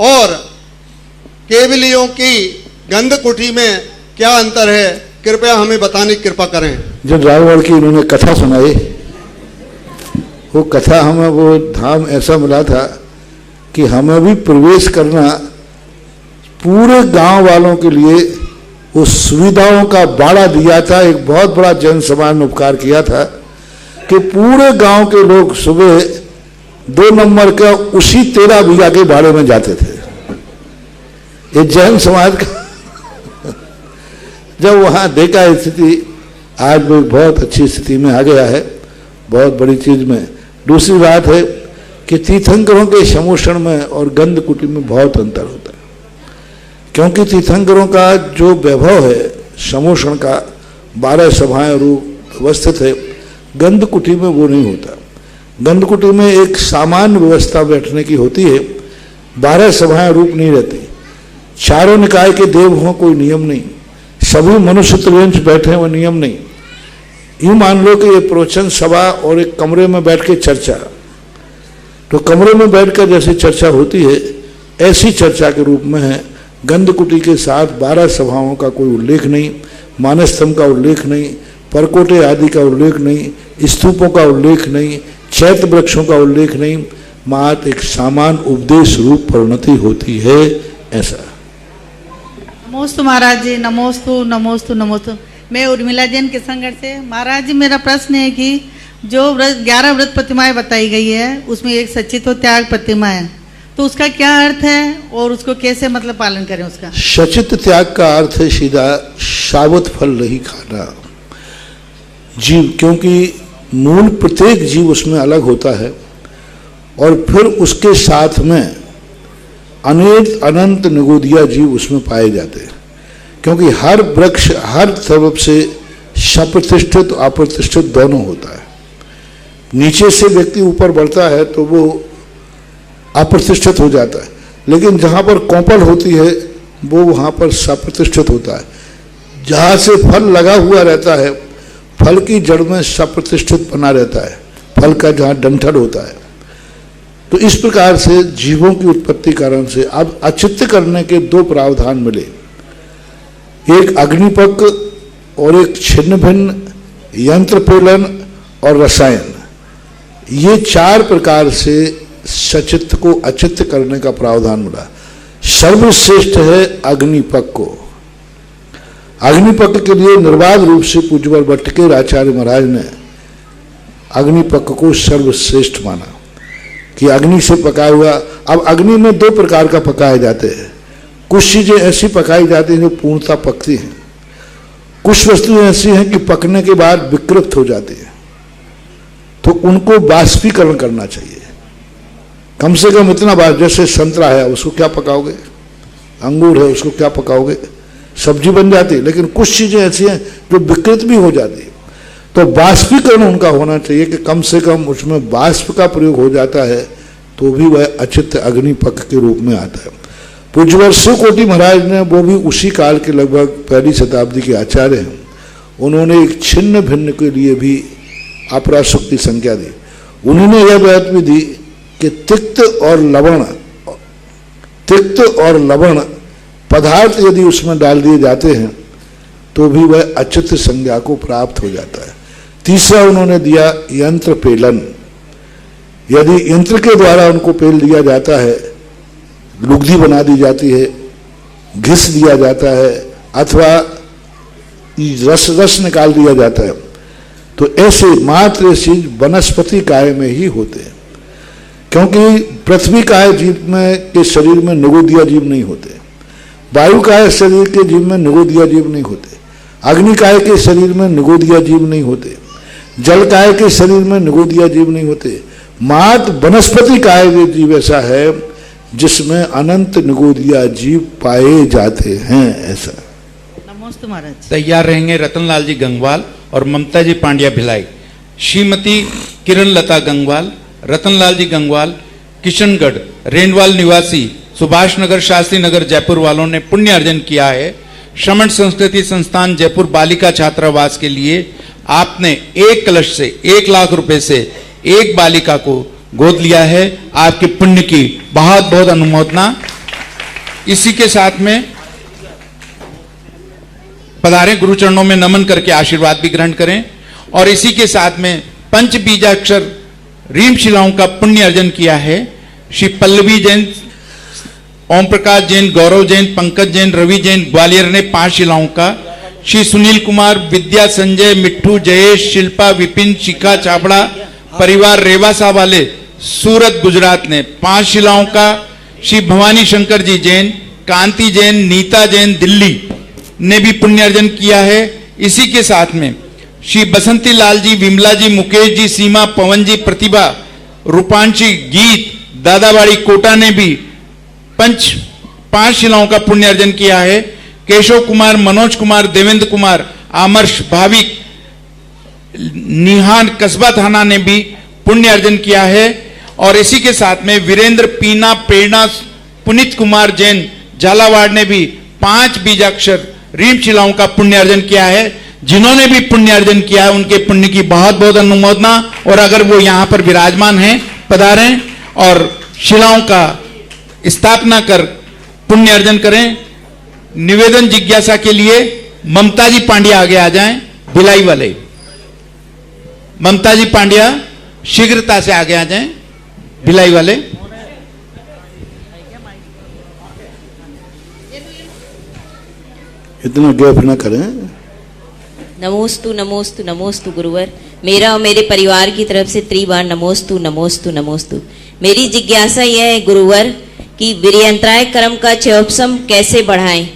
और केवलियों की गंध कुटी में क्या अंतर है, कृपया हमें बताने की कृपा करें। जो रावण की इन्होंने कथा सुनाई, वो कथा हमें वो धाम ऐसा मिला था कि हमें भी प्रवेश करना, पूरे गांव वालों के लिए उस सुविधाओं का बाड़ा दिया था। एक बहुत बड़ा जन समाज ने उपकार किया था कि पूरे गांव के लोग सुबह 2 नंबर का उसी 13 बीघा के बाड़े में जाते थे। ये जैन समाज का जब वहाँ देखा स्थिति, आज भी बहुत अच्छी स्थिति में आ गया है, बहुत बड़ी चीज में। दूसरी बात है कि तीर्थंकरों के समोषण में और गंध कुटी में बहुत अंतर होता है, क्योंकि तीर्थंकरों का जो वैभव है समोषण का, 12 सभाएं रूप व्यवस्थित है, गंध कुटी में वो नहीं होता। गंध कुटी में एक सामान्य व्यवस्था बैठने की होती है, 12 सभाएं रूप नहीं रहती। चारों निकाय के देव हों कोई नियम नहीं, सभी मनुष्य त्रिवंश बैठे हुए नियम नहीं। यूं मान लो कि ये प्रवचन सभा और एक कमरे में बैठ के चर्चा, तो कमरे में बैठकर जैसे चर्चा होती है ऐसी चर्चा के रूप में है। गंध कुटी के साथ 12 सभाओं का कोई उल्लेख नहीं, मानस्तंभ का उल्लेख नहीं, परकोटे आदि का उल्लेख नहीं, स्तूपों का उल्लेख नहीं, चैत्र वृक्षों का उल्लेख नहीं, मात्र एक सामान्य उपदेश रूप परिणति होती है। ऐसा। नमोस्तु महाराज जी, नमोस्तु नमोस्तु नमोस्तु। मैं उर्मिला जैन के संगठ से। महाराज जी, मेरा प्रश्न है कि जो 11 व्रत प्रतिमाएं बताई गई है उसमें एक सचित त्याग प्रतिमा है, तो उसका क्या अर्थ है और उसको कैसे मतलब पालन करें उसका? सचित त्याग का अर्थ है सीधा साबुत फल नहीं खाना जीव, क्योंकि मूल प्रत्येक जीव उसमें अलग होता है और फिर उसके साथ में अनेक अनंत निगोदिया जीव उसमें पाए जाते हैं, क्योंकि हर वृक्ष हर तरफ से सप्रतिष्ठित अप्रतिष्ठित दोनों होता है। नीचे से व्यक्ति ऊपर बढ़ता है तो वो अप्रतिष्ठित हो जाता है, लेकिन जहाँ पर कोंपल होती है वो वहाँ पर सप्रतिष्ठित होता है। जहाँ से फल लगा हुआ रहता है, फल की जड़ में सप्रतिष्ठित बना रहता है, फल का जहाँ डंठल होता है। तो इस प्रकार से जीवों की उत्पत्ति कारण से अब अचित्त करने के 2 प्रावधान मिले, एक अग्निपक और एक छिन्न भिन्न, यंत्र पेलन और रसायन। ये 4 प्रकार से सचित्त को अचित्त करने का प्रावधान मिला। सर्वश्रेष्ठ है अग्निपक को। अग्निपक के लिए निर्बाध रूप से पूज्यवर भट्टकेर आचार्य महाराज ने अग्निपक को सर्वश्रेष्ठ माना कि अग्नि से पका हुआ। अब अग्नि में 2 प्रकार का पकाए जाते हैं। कुछ चीजें ऐसी पकाई जाती हैं जो पूर्णता पकती हैं, कुछ वस्तुएं ऐसी हैं कि पकने के बाद विकृत हो जाती हैं, तो उनको बाष्पीकरण करना चाहिए। कम से कम इतना बार, जैसे संतरा है उसको क्या पकाओगे, अंगूर है उसको क्या पकाओगे, सब्जी बन जाती है, लेकिन कुछ चीजें ऐसी हैं जो विकृत भी हो जाती है, तो बाष्पीकरण उनका होना चाहिए कि कम से कम उसमें बाष्प का प्रयोग हो जाता है, तो भी वह अचित्त अग्निपक के रूप में आता है। पूज्यवर शिव कोटि महाराज ने, वो भी उसी काल के लगभग 1वीं शताब्दी के आचार्य हैं, उन्होंने एक छिन्न भिन्न के लिए भी अपराशुक की संख्या दी। उन्होंने यह बात भी दी कि तिक्त और लवण पदार्थ यदि उसमें डाल दिए जाते हैं तो भी वह अचित्त संज्ञा को प्राप्त हो जाता है। तीसरा उन्होंने दिया यंत्र पेलन। यदि यंत्र के द्वारा उनको पेल दिया जाता है, लुगदी बना दी जाती है, घिस दिया जाता है, अथवा रस निकाल दिया जाता है, तो ऐसे मात्र चीज वनस्पति काय में ही होते हैं, क्योंकि पृथ्वी काय जीव में के शरीर में निगोदिया जीव नहीं होते, वायु काय शरीर के जीव में निगोदिया जीव नहीं होते, अग्नि काय के शरीर में निगोदिया जीव नहीं होते, जल काय के शरीर में निगोदिया जीव नहीं होते। मात्र वनस्पति काय वे जीव ऐसा है जिसमें अनंत निगोदिया जीव पाए जाते हैं। ऐसा नमोस्तु महाराज। तैयार रहेंगे रतनलाल जी गंगवाल और ममता जी पांड्या भिलाई। श्रीमती किरण लता गंगवाल, रतनलाल जी गंगवाल, किशनगढ़ रेंडवाल निवासी सुभाष नगर शास्त्री नगर जयपुर वालों ने पुण्य अर्जन किया है। श्रमण संस्कृति संस्थान जयपुर बालिका छात्रावास के लिए आपने एक कलश से 1 लाख रुपए से एक बालिका को गोद लिया है। आपके पुण्य की बहुत बहुत अनुमोदना। इसी के साथ में पधारें, गुरु चरणों में नमन करके आशीर्वाद भी ग्रहण करें। और इसी के साथ में पंच बीजाक्षर रीम शिलाओं का पुण्य अर्जन किया है। श्री पल्लवी जैन, ओम प्रकाश जैन, गौरव जैन, पंकज जैन, रवि जैन ग्वालियर ने 5 शिलाओं का। श्री सुनील कुमार, विद्या, संजय, मिट्ठू, जयेश, शिल्पा, विपिन, शिखा चाबड़ा परिवार रेवासा वाले सूरत गुजरात ने 5 शिलाओं का। श्री भवानी शंकर जी जैन, कांति जैन, नीता जैन दिल्ली ने भी पुण्य अर्जन किया है। इसी के साथ में श्री बसंती लाल जी, विमला जी, मुकेश जी, सीमा, पवन जी, प्रतिभा, रूपांशी, गीत, दादाबाड़ी कोटा ने भी 5 शिलाओं का पुण्य अर्जन किया है। केशव कुमार, मनोज कुमार, देवेंद्र कुमार, आमर्श, भाविक, निहान कस्बा थाना ने भी पुण्य अर्जन किया है। और इसी के साथ में वीरेंद्र, पीना, प्रेरणा, पुनीत कुमार जैन झालावाड़ ने भी 5 बीजाक्षर रीम शिलाओं का पुण्य अर्जन किया है। जिन्होंने भी पुण्य अर्जन किया है उनके पुण्य की बहुत बहुत अनुमोदना। और अगर वो यहां पर विराजमान हैं, पधारें और शिलाओं का स्थापना कर पुण्य अर्जन करें। निवेदन जिज्ञासा के लिए ममता जी पांड्या आगे आ जाएं, भिलाई वाले। ममता जी पांड्या शीघ्रता से आगे आ जाएं, भिलाई वाले। इतना गैप ना करें। नमोस्तु नमोस्तु नमोस्तु गुरुवर। मेरा और मेरे परिवार की तरफ से त्रिबार नमोस्तु नमोस्तु नमोस्तु। मेरी जिज्ञासा यह है गुरुवर कि वीर्यंतराय कर्म का क्षयोपशम कैसे बढ़ाएं?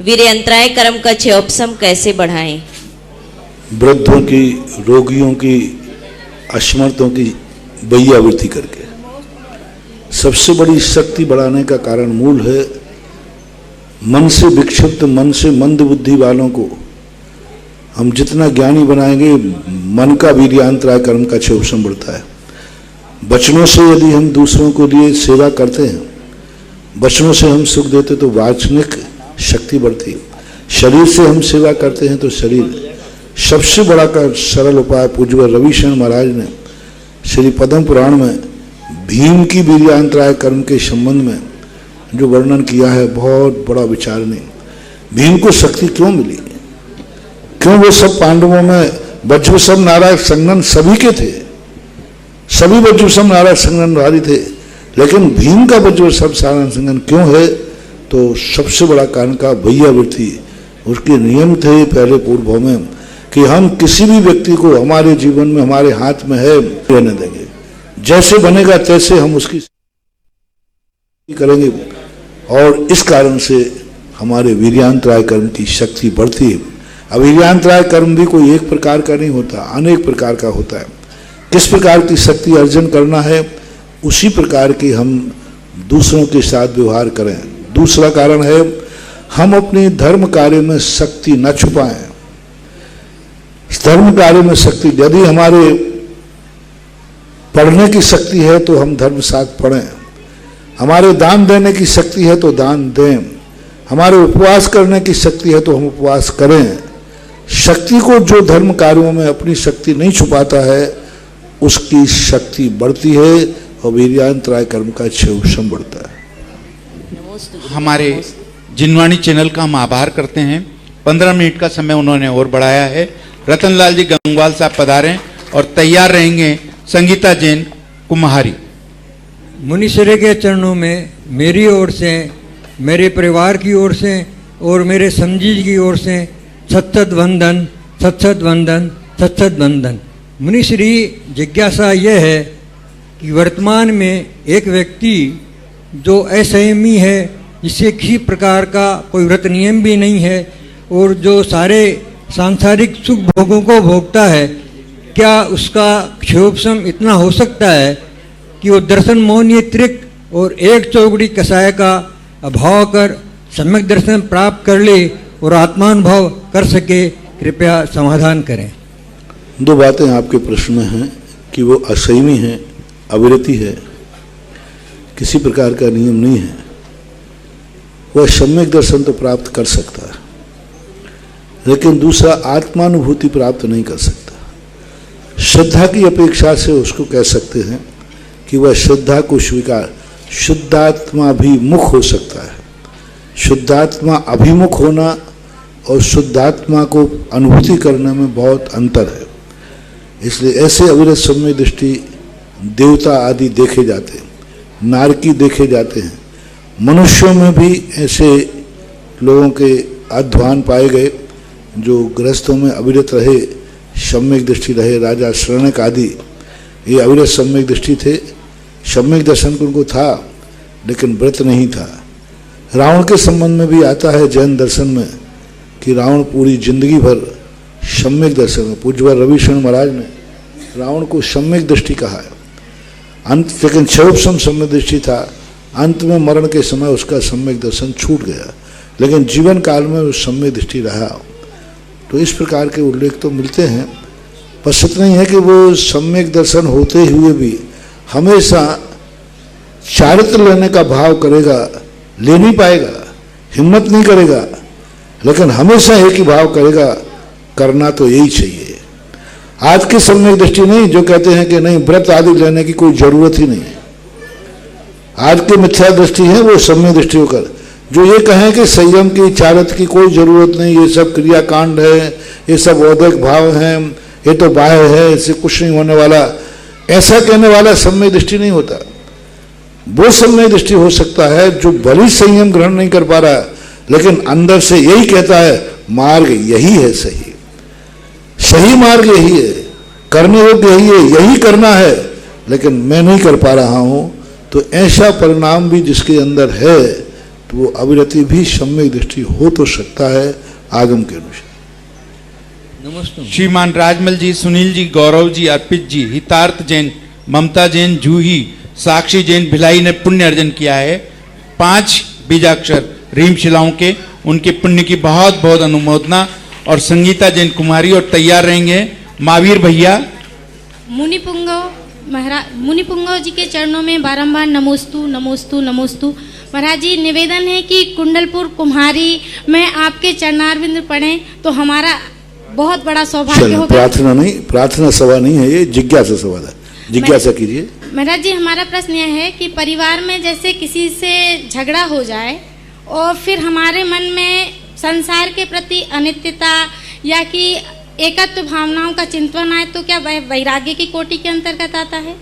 वीर्यंतराय कर्म का क्षयोपशम कैसे बढ़ाएं? वृद्धों की, रोगियों की, असमर्थों की बैयावृत्ति करके। सबसे बड़ी शक्ति बढ़ाने का कारण मूल है मन से विक्षिप्त, मन से मंद बुद्धि वालों को हम जितना ज्ञानी बनाएंगे, मन का वीर्यांतराय कर्म का क्षयोपशम बढ़ता है। वचनों से यदि हम दूसरों को लिए सेवा करते हैं, वचनों से हम सुख देते तो वाचनिक शक्ति बढ़ती है। शरीर से हम सेवा करते हैं तो शरीर। सबसे बड़ा का सरल उपाय पूज्य रविशरण महाराज ने श्री पद्म पुराण में भीम की वीर्यांतराय कर्म के संबंध में जो वर्णन किया है, बहुत बड़ा विचारणीय। भीम को शक्ति क्यों मिली? क्यों? वो सब पांडवों में वज्रसम नारायण संगन सभी के थे, सभी वज्रसम नारायण संगनधारी थे, लेकिन भीम का वज्रसम नारायण संगन क्यों है? तो सबसे बड़ा कारण का भैयावृत्ति। उसके नियम थे पहले पूर्व में कि हम किसी भी व्यक्ति को हमारे जीवन में, हमारे हाथ में है, रहने देंगे। जैसे बनेगा तैसे हम उसकी करेंगे। और इस कारण से हमारे वीर्यांतराय कर्म की शक्ति बढ़ती है। अब वीर्यांतराय कर्म भी कोई एक प्रकार का नहीं होता, अनेक प्रकार का होता है। किस प्रकार की शक्ति अर्जन करना है, उसी प्रकार की हम दूसरों के साथ व्यवहार करें। दूसरा कारण है हम अपने धर्म कार्य में शक्ति न छुपाएं। धर्म कार्य में शक्ति, यदि हमारे पढ़ने की शक्ति है तो हम धर्म साथ पढ़ें, हमारे दान देने की शक्ति है तो दान दें, हमारे उपवास करने की शक्ति है तो हम उपवास करें। शक्ति को जो धर्म कार्यों में अपनी शक्ति नहीं छुपाता है उसकी शक्ति बढ़ती है और वीर्यांतराय कर्म का क्षयोपशम बढ़ता है। हमारे जिनवाणी चैनल का हम आभार करते हैं। 15 मिनट का समय उन्होंने और बढ़ाया है। रतनलाल जी गंगवाल साहब पधारें और तैयार रहेंगे संगीता जैन कुम्हारी। मुनीश्वरी के चरणों में मेरी ओर से, मेरे परिवार की ओर से और मेरे समझी जी की ओर से सत्सत वंदन, सत्सत वंदन, सत्सत वंदन। मुनीश्री जिज्ञासा यह है कि वर्तमान में एक व्यक्ति जो असंयमी है, जिससे किसी प्रकार का कोई व्रत नियम भी नहीं है और जो सारे सांसारिक सुख भोगों को भोगता है, क्या उसका क्षयोपशम इतना हो सकता है कि वो दर्शन मौन ये त्रिक और एक चौकड़ी कसाय का अभाव कर सम्यक दर्शन प्राप्त कर ले और आत्मानुभव कर सके, कृपया समाधान करें। दो बातें आपके प्रश्न में हैं कि वो असंयमी है, अविरति है, किसी प्रकार का नियम नहीं है, वह सम्यक दर्शन तो प्राप्त कर सकता है, लेकिन दूसरा आत्मानुभूति प्राप्त नहीं कर सकता। श्रद्धा की अपेक्षा से उसको कह सकते हैं कि वह श्रद्धा को स्वीकार, शुद्धात्मा भी मुख हो सकता है। शुद्धात्मा अभिमुख होना और शुद्धात्मा को अनुभूति करने में बहुत अंतर है। इसलिए ऐसे अविरत सम्यक दृष्टि देवता आदि देखे जाते हैं, नारकी देखे जाते हैं। मनुष्यों में भी ऐसे लोगों के अध्वान पाए गए जो गृहस्थों में अविरत रहे, सम्यक दृष्टि रहे। राजा शरणक आदि ये अविरत सम्यक दृष्टि थे, सम्यक दर्शन उनको था लेकिन व्रत नहीं था। रावण के संबंध में भी आता है जैन दर्शन में कि रावण पूरी जिंदगी भर सम्यक दर्शन में, पूज्यवर रविशरण महाराज ने रावण को सम्यक दृष्टि कहा है। अंत लेकिन क्षयोपम सम्यक दृष्टि था, अंत में मरण के समय उसका सम्यक दर्शन छूट गया, लेकिन जीवन काल में वो सम्यक दृष्टि रहा। तो इस प्रकार के उल्लेख तो मिलते हैं, पर सत्य नहीं है कि वो सम्यक दर्शन होते हुए भी हमेशा चारित्र लेने का भाव करेगा, ले नहीं पाएगा, हिम्मत नहीं करेगा, लेकिन हमेशा एक ही भाव करेगा, करना तो यही चाहिए। आज की सम्यक दृष्टि नहीं जो कहते हैं कि नहीं व्रत आदि लेने की कोई जरूरत ही नहीं है। आज की मिथ्या दृष्टि है वो सम्यक दृष्टि होकर जो ये कहें कि संयम की, चारित्र की कोई जरूरत नहीं, ये सब क्रियाकांड है, ये सब औद्योगिक भाव हैं, ये तो बाह्य है, इससे कुछ नहीं होने वाला, ऐसा कहने वाला सम्यक दृष्टि नहीं होता। वो सम्यक दृष्टि हो सकता है जो भली संयम ग्रहण नहीं कर पा रहा लेकिन अंदर से यही कहता है मार्ग यही है, सही सही मार्ग यही है, करने योग्य यही है, यही करना है, लेकिन मैं नहीं कर पा रहा हूं। तो ऐसा परिणाम भी जिसके अंदर है तो वो अविरति भी सम्यक दृष्टि हो तो सकता है आगम के अनुसार। नमस्ते। श्रीमान राजमल जी, सुनील जी, गौरव जी, अर्पित जी, हितार्थ जैन, ममता जैन, जूही, साक्षी जैन भिलाई ने पुण्य अर्जन किया है 5 बीजाक्षर रीम शिलाओं के, उनके पुण्य की बहुत बहुत अनुमोदना। और संगीता जैन कुमारी और तैयार रहेंगे महावीर भैया। मुनिपुंगव जी के चरणों में बारंबार नमोस्तु नमोस्तु नमोस्तु। महाराज जी निवेदन है कि कुंडलपुर कुम्हारी में आपके चरणारविंद पढ़ें तो हमारा बहुत बड़ा सौभाग्य होगा। प्रार्थना नहीं, प्रार्थना सभा नहीं है, ये जिज्ञासा सभा है, जिज्ञासा कीजिए। महाराज जी हमारा प्रश्न यह है कि परिवार में जैसे किसी से झगड़ा हो जाए और फिर हमारे मन में संसार के प्रति अनित्यता या कि एकत्व भावनाओं का चिंतन आए तो क्या वह वैराग्य की कोटि के अंतर्गत आता है?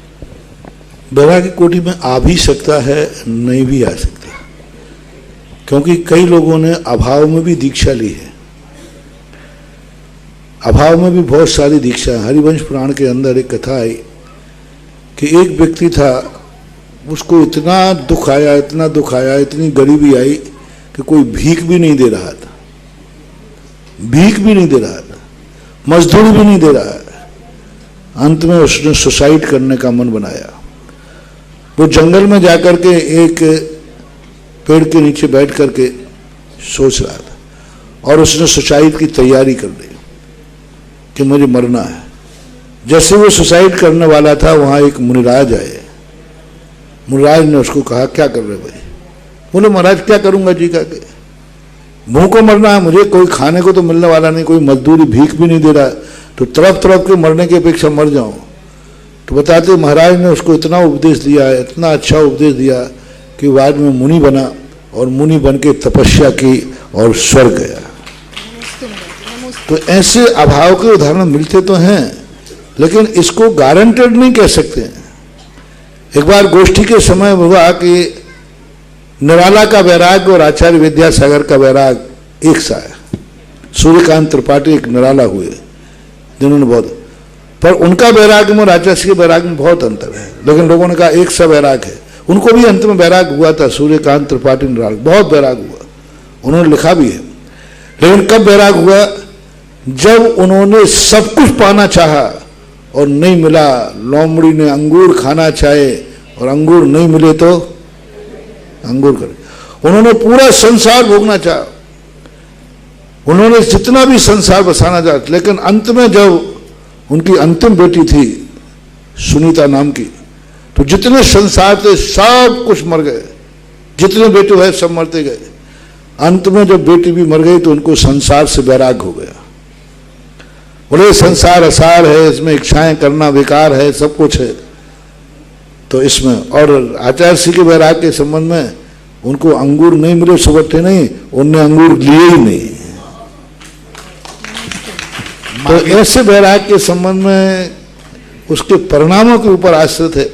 वैराग्य कोटि में आ भी सकता है, नहीं भी आ सकता, क्योंकि कई लोगों ने अभाव में भी दीक्षा ली है। अभाव में भी बहुत सारी दीक्षा है। हरिवंश पुराण के अंदर एक कथा आई कि एक व्यक्ति था, उसको इतना दुख आया, इतना दुख आया, इतनी गरीबी आई कि कोई भीख भी नहीं दे रहा था, भीख भी नहीं दे रहा था, मजदूरी भी नहीं दे रहा है। अंत में उसने सुसाइड करने का मन बनाया। वो जंगल में जाकर के एक पेड़ के नीचे बैठ करके सोच रहा था और उसने सुसाइड की तैयारी कर ली कि मुझे मरना है। जैसे वो सुसाइड करने वाला था वहां एक मुनिराज आए। मुनिराज ने उसको कहा क्या कर रहे भाई? बोले महाराज क्या करूंगा जी का के, मुंह को मरना है मुझे, कोई खाने को तो मिलने वाला नहीं, कोई मजदूरी भीख भी नहीं दे रहा, तो तड़प तड़प के मरने की अपेक्षा मर जाऊं। तो बताते महाराज ने उसको इतना उपदेश दिया, इतना अच्छा उपदेश दिया कि बाद में मुनि बना और मुनि बन के तपस्या की और स्वर्ग गया। तो ऐसे अभाव के उदाहरण मिलते तो हैं, लेकिन इसको गारंटेड नहीं कह सकते हैं। एक बार गोष्ठी के समय हुआ कि निराला का वैराग और आचार्य विद्यासागर का वैराग एक सा है। सूर्यकांत त्रिपाठी एक निराला हुए जिन्होंने बहुत, पर उनका वैराग में और आचार्य के वैराग में बहुत अंतर है, लेकिन लोगों ने कहा एक सा वैराग है। उनको भी अंत में वैराग हुआ था, सूर्यकांत त्रिपाठी निराला बहुत वैराग हुआ, उन्होंने लिखा भी है। लेकिन कब वैराग हुआ? जब उन्होंने सब कुछ पाना चाहा और नहीं मिला। लोमड़ी ने अंगूर खाना चाहे और अंगूर नहीं मिले तो अंगूर कर। उन्होंने पूरा संसार भोगना चाहा, उन्होंने जितना भी संसार बसाना चाहा, लेकिन अंत में जब उनकी अंतिम बेटी थी सुनीता नाम की, तो जितने संसार थे सब कुछ मर गए, जितने बेटे हुए सब मरते गए। अंत में जब बेटी भी मर गई तो उनको संसार से वैराग हो गया। बोले संसार असार है, इसमें इच्छाएं करना बेकार है, सब कुछ है। तो इसमें और आचार्य श्री के वैराग के संबंध में उनको अंगूर नहीं मिले, सुबट्टे नहीं, उनने अंगूर लिए ही नहीं। तो ऐसे वैराग के संबंध में उसके परिणामों के ऊपर आश्रित है।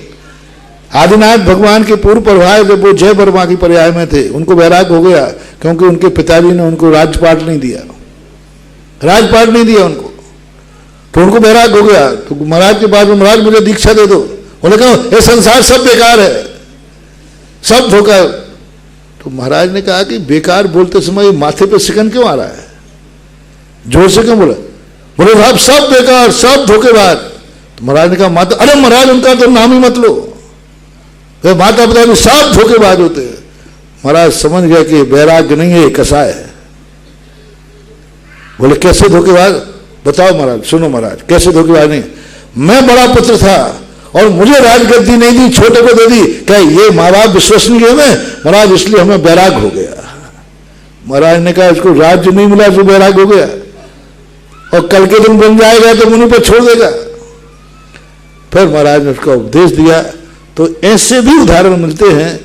आदिनाथ भगवान के पूर्व प्रभाव जब वो जय वर्मा की पर्याय में थे, उनको वैराग हो गया क्योंकि उनके पिताजी ने उनको राजपाट नहीं दिया, राजपाट नहीं दिया उनको, तो उनको वैराग हो गया। तो महाराज के बाद में महाराज मुझे दीक्षा दे दो, बोले कहो ये संसार सब बेकार है, सब धोखा। तो महाराज ने कहा कि बेकार बोलते समय माथे पे सिकन क्यों आ रहा है, जोर से क्यों बोला? बोले साहब सब बेकार, सब धोखेबाज। तो महाराज ने कहा माता, अरे महाराज उनका तो नाम ही मत लो, वे माता पिता सब धोखेबाज होते हैं। महाराज समझ गया कि वैराग्य नहीं है, कसाय है। बोले कैसे धोखेबाज, बताओ महाराज, सुनो महाराज कैसे धोखेबाज नहीं? मैं बड़ा पुत्र था और मुझे राजगद्दी नहीं दी, छोटे को दे दी, क्या ये माँ बाप विश्वसनीय है? महाराज इसलिए हमें वैराग हो गया। महाराज ने कहा इसको राज्य नहीं मिला तो वैराग हो गया, और कल के दिन बन जाएगा तो मुनि पर छोड़ देगा। फिर महाराज ने उसका उपदेश दिया। तो ऐसे भी उदाहरण मिलते हैं।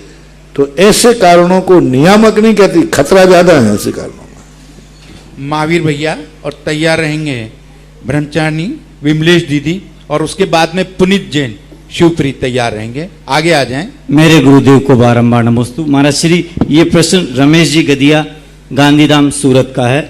तो ऐसे कारणों को नियामक नहीं कहती, खतरा ज्यादा है ऐसे कारणों में। महावीर भैया और तैयार रहेंगे ब्रह्मचारिणी विमलेश दीदी, और उसके बाद में पुनीत जैन शिवप्री तैयार रहेंगे, आगे आ जाएं। मेरे गुरुदेव को बारंबार नमोस्तु। महाराज श्री, ये प्रश्न रमेश जी गदिया गांधीधाम सूरत का है।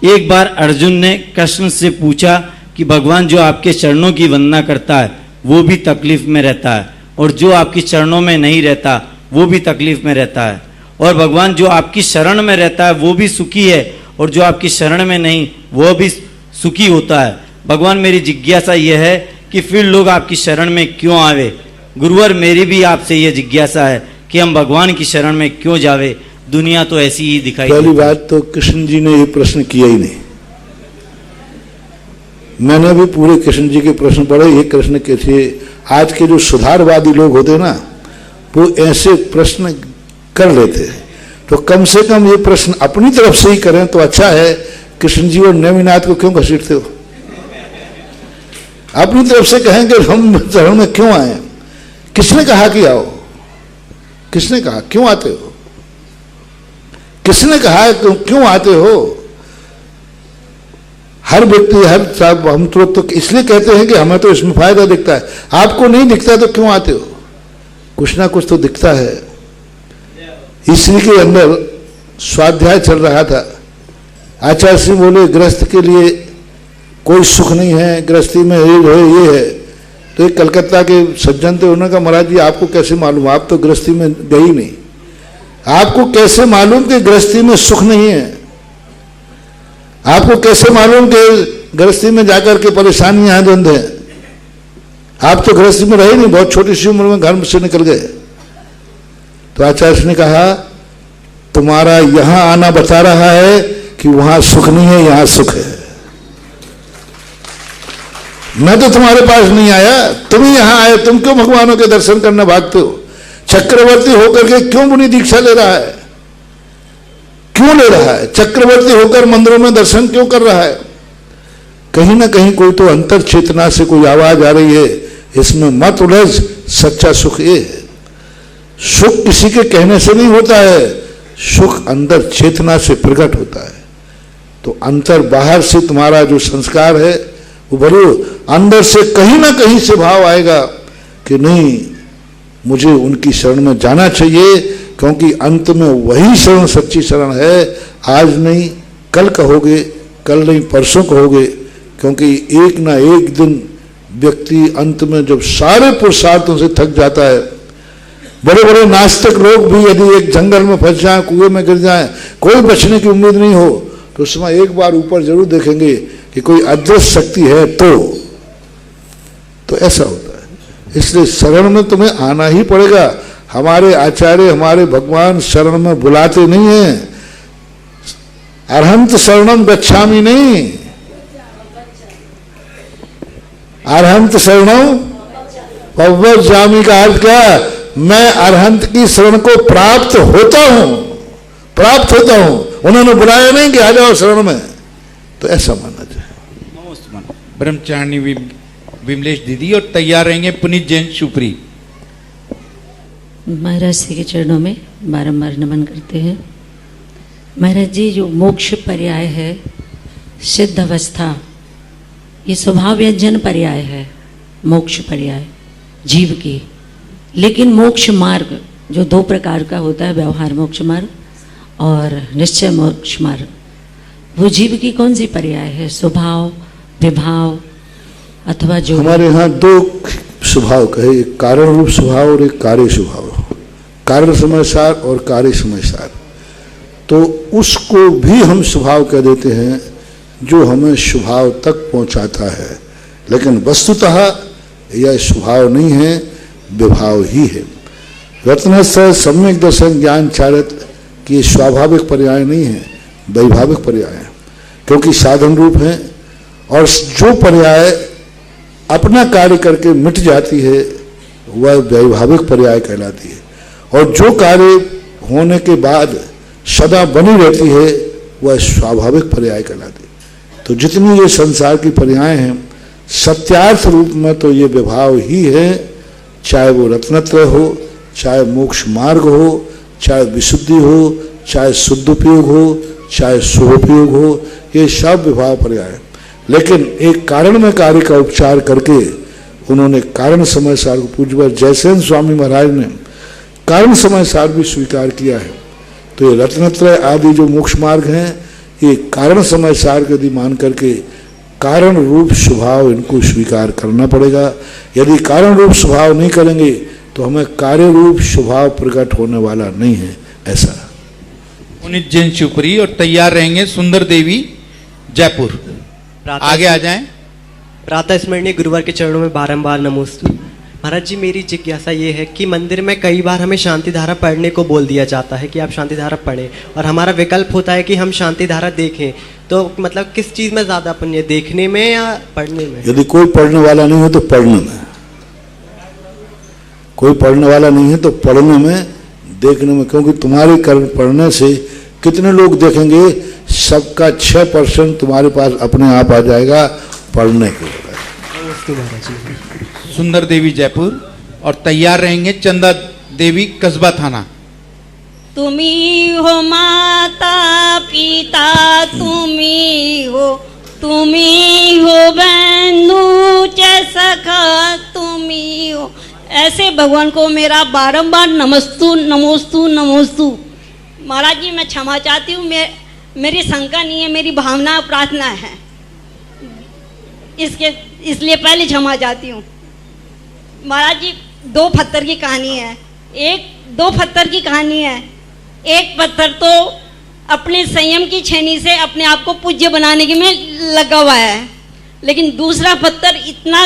एक बार अर्जुन ने कृष्ण से पूछा कि भगवान जो आपके चरणों की वंदना करता है वो भी तकलीफ में रहता है, और जो आपकी चरणों में नहीं रहता वो भी तकलीफ में रहता है, और भगवान जो आपकी शरण में रहता है वो भी सुखी है, और जो आपकी शरण में नहीं वो भी सुखी होता है। भगवान मेरी जिज्ञासा यह है कि फिर लोग आपकी शरण में क्यों आवे? गुरुवर मेरी भी आपसे यह जिज्ञासा है कि हम भगवान की शरण में क्यों जावे? दुनिया तो ऐसी ही दिखाई। पहली बात तो कृष्ण जी ने ये प्रश्न किया ही नहीं। मैंने भी पूरे कृष्ण जी के प्रश्न पढ़े, ये कृष्ण के थे। आज के जो सुधारवादी लोग होते हैं ना, वो ऐसे प्रश्न कर लेते हैं। तो कम से कम ये प्रश्न अपनी तरफ से ही करें तो अच्छा है। कृष्ण जी और नेमिनाथ को क्यों घसीटते हो? अपनी तरफ से कहें कि हम चरण में क्यों आए? किसने कहा कि आओ? किसने कहा क्यों आते हो? किसने कहा क्यों आते हो? हर व्यक्ति हर साहब हम तो इसलिए कहते हैं कि हमें तो इसमें फायदा दिखता है, आपको नहीं दिखता तो क्यों आते हो? कुछ ना कुछ तो दिखता है। इसी के अंदर स्वाध्याय चल रहा था। आचार्य श्री बोले गृहस्थ के लिए कोई सुख नहीं है, गृहस्थी में ये है। तो एक कलकत्ता के सज्जन थे, उन्होंने कहा महाराज जी आपको कैसे मालूम, आप तो गृहस्थी में गई नहीं, आपको कैसे मालूम कि गृहस्थी में सुख नहीं है? आपको कैसे मालूम कि गृहस्थी में जाकर के परेशानियां द्वंद है? आप तो गृहस्थी में रहे नहीं, बहुत छोटी सी उम्र में घर से निकल गए। तो आचार्य ने कहा तुम्हारा यहां आना बता रहा है कि वहां सुख नहीं है, यहां सुख है। मैं तो तुम्हारे पास नहीं आया, तुम ही यहां आए। तुम क्यों भगवानों के दर्शन करने भागते हो? चक्रवर्ती होकर के क्यों मुनि दीक्षा ले रहा है? क्यों ले रहा है? चक्रवर्ती होकर मंदिरों में दर्शन क्यों कर रहा है? कहीं ना कहीं कोई तो अंतर चेतना से कोई आवाज आ रही है, इसमें मत उलझ, सच्चा सुख ये है। सुख किसी के कहने से नहीं होता है, सुख अंदर चेतना से प्रकट होता है। तो अंतर बाहर से तुम्हारा जो संस्कार है वो भले अंदर से कहीं ना कहीं से भाव आएगा कि नहीं मुझे उनकी शरण में जाना चाहिए, क्योंकि अंत में वही शरण सच्ची शरण है। आज नहीं कल कहोगे, कल नहीं परसों कहोगे, क्योंकि एक ना एक दिन व्यक्ति अंत में जब सारे पुरुषार्थों से थक जाता है। बड़े बड़े नास्तिक लोग भी यदि एक जंगल में फंस जाए, कुएं में गिर जाए, कोई बचने की उम्मीद नहीं हो, तो उस समय एक बार ऊपर जरूर देखेंगे कि कोई अदृश्य शक्ति है। तो ऐसा होता है। इसलिए शरण में तुम्हें आना ही पड़ेगा। हमारे आचार्य, हमारे भगवान शरण में बुलाते नहीं हैं। अरहंत शरणम गच्छामि नहीं, अरहंत शरणम पव्वज्जामि का अर्थ क्या? मैं अरहंत की शरण को प्राप्त होता हूं, प्राप्त होता हूं। उन्होंने बुलाया नहीं कि आ जाओ शरण में, तो ऐसा मानना चाहिए। ब्रह्मचारिणी विमलेश दीदी, और तैयार रहेंगे पुनीत जैन शुपरी। महाराज जी के चरणों में बारंबार नमन करते हैं। महाराज जी, जो मोक्ष पर्याय है, सिद्ध अवस्था, ये स्वभाव व्यंजन पर्याय है, मोक्ष पर्याय जीव की। लेकिन मोक्ष मार्ग जो दो प्रकार का होता है, व्यवहार मोक्ष मार्ग और निश्चय मोक्ष मार्ग, वो जीव की कौन सी पर्याय है? स्वभाव, विभाव, अथवा जो हमारे यहाँ दो स्वभाव कहे, एक कारण रूप स्वभाव और एक कार्य स्वभाव। कारण समयसार और कार्य समयसार, तो उसको भी हम स्वभाव कह देते हैं जो हमें स्वभाव तक पहुंचाता है। लेकिन वस्तुतः यह स्वभाव नहीं है, विभाव ही है। रत्नस्य सम्यक दर्शन ज्ञान चारित की स्वाभाविक पर्याय नहीं है, वैभाविक पर्याय है, क्योंकि साधन रूप है। और जो पर्याय अपना कार्य करके मिट जाती है वह वैभाविक पर्याय कहलाती है, और जो कार्य होने के बाद सदा बनी रहती है वह स्वाभाविक पर्याय कहलाती है। तो जितनी ये संसार की पर्याय हैं, सत्यार्थ रूप में तो ये विभाव ही है, चाहे वो रत्नत्रय हो, चाहे मोक्ष मार्ग हो, चाहे विशुद्धि हो, चाहे शुद्धोपयोग हो, चाहे शुभोपयोग हो, ये सब विभाव पर्याय है। लेकिन एक कारण में कार्य का उपचार करके उन्होंने कारण समय सार को, पूज्य जयसेन स्वामी महाराज ने कारण समय सार भी स्वीकार किया है। तो ये रत्नत्रय आदि जो मोक्ष मार्ग हैं, ये कारण समय सार के यदि मान करके कारण रूप स्वभाव इनको स्वीकार करना पड़ेगा। यदि कारण रूप स्वभाव नहीं करेंगे तो हमें कार्य रूप स्वभाव प्रकट होने वाला नहीं है। ऐसा पुनीत जैन शुपरी, और तैयार रहेंगे सुंदर देवी जयपुर। आगे आ जाएं। प्रातः स्मरणीय गुरुवार के चरणों में बारंबार नमोस्तु। महाराज जी, मेरी जिज्ञासा ये है कि मंदिर में कई बार हमें शांति धारा पढ़ने को बोल दिया जाता है कि आप शांति धारा पढ़ें, और हमारा विकल्प होता है कि हम शांति धारा देखें। तो मतलब किस चीज़ में ज़्यादा पुण्य, देखने में या पढ़ने में? यदि कोई पढ़ने वाला नहीं हो तो पढ़ने में, कोई पढ़ने वाला नहीं है तो पढ़ने में, देखने में। क्योंकि तुम्हारे कर्म पढ़ने से कितने लोग देखेंगे, सबका 6% तुम्हारे पास अपने आप आ जाएगा पढ़ने के लिए। सुंदर देवी जयपुर, और तैयार रहेंगे चंदा देवी कस्बा थाना। तुम्ही हो माता पिता, तुम्ही हो बहनू च सखा, तुम्ही हो। ऐसे भगवान को मेरा बारंबार नमस्तु नमोस्तु नमोस्तु। महाराज जी, मैं क्षमा चाहती हूँ, मेरी शंका नहीं है, मेरी भावना प्रार्थना है, इसलिए पहले क्षमा चाहती हूँ। महाराज जी, दो पत्थर की कहानी है। दो पत्थर की कहानी है। एक पत्थर तो अपने संयम की छेनी से अपने आप को पूज्य बनाने के में लगा हुआ है, लेकिन दूसरा पत्थर इतना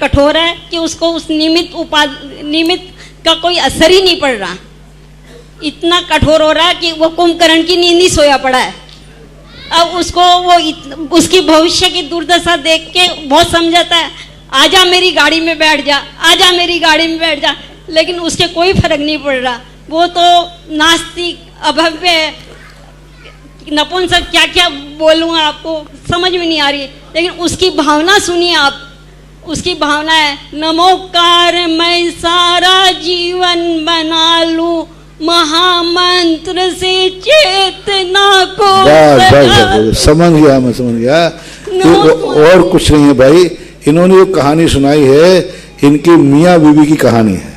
कठोर है कि उसको उस निमित्त का कोई असर ही नहीं पड़ रहा। इतना कठोर हो रहा है कि वो कुंभकर्ण की नींद ही सोया पड़ा है। अब उसको उसकी भविष्य की दुर्दशा देख के बहुत समझाता है, आजा मेरी गाड़ी में बैठ जा, आजा मेरी गाड़ी में बैठ जा, लेकिन उसके कोई फर्क नहीं पड़ रहा। वो तो नास्तिक, अभव्य, नपुंसक, क्या क्या बोलूँगा आपको समझ में नहीं आ रही, लेकिन उसकी भावना सुनिए आप। उसकी भावना है, नमोकार मैं सारा जीवन बना लूं, महामंत्र से चेतना को। समझ गया, मैं समझ गया। और कुछ नहीं है भाई, इन्होंने जो कहानी सुनाई है इनकी मियाँ बीवी की कहानी है,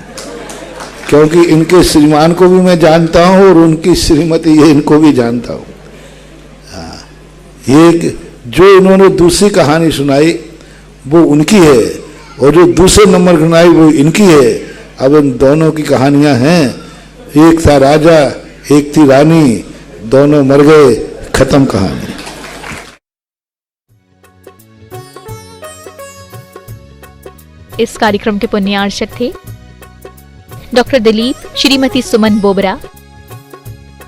क्योंकि इनके श्रीमान को भी मैं जानता हूँ और उनकी श्रीमती ये इनको भी जानता हूँ। एक जो इन्होंने दूसरी कहानी सुनाई वो उनकी है, और जो दूसरे नंबर सुनाई वो इनकी है। अब इन दोनों की कहानियां हैं, एक था राजा एक थी रानी, दोनों मर गए, खत्म कहानी। इस कार्यक्रम के पुण्यार्चक थे डॉक्टर दिलीप श्रीमती सुमन बोबरा,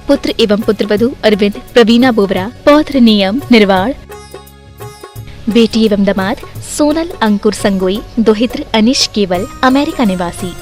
पुत्र एवं पुत्रवधू अरविंद प्रवीणा बोबरा, पौत्र नियम निर्वाण, बेटी एवं दामाद सोनल अंकुर संगोई, दोहित्र अनिश केवल, अमेरिका निवासी।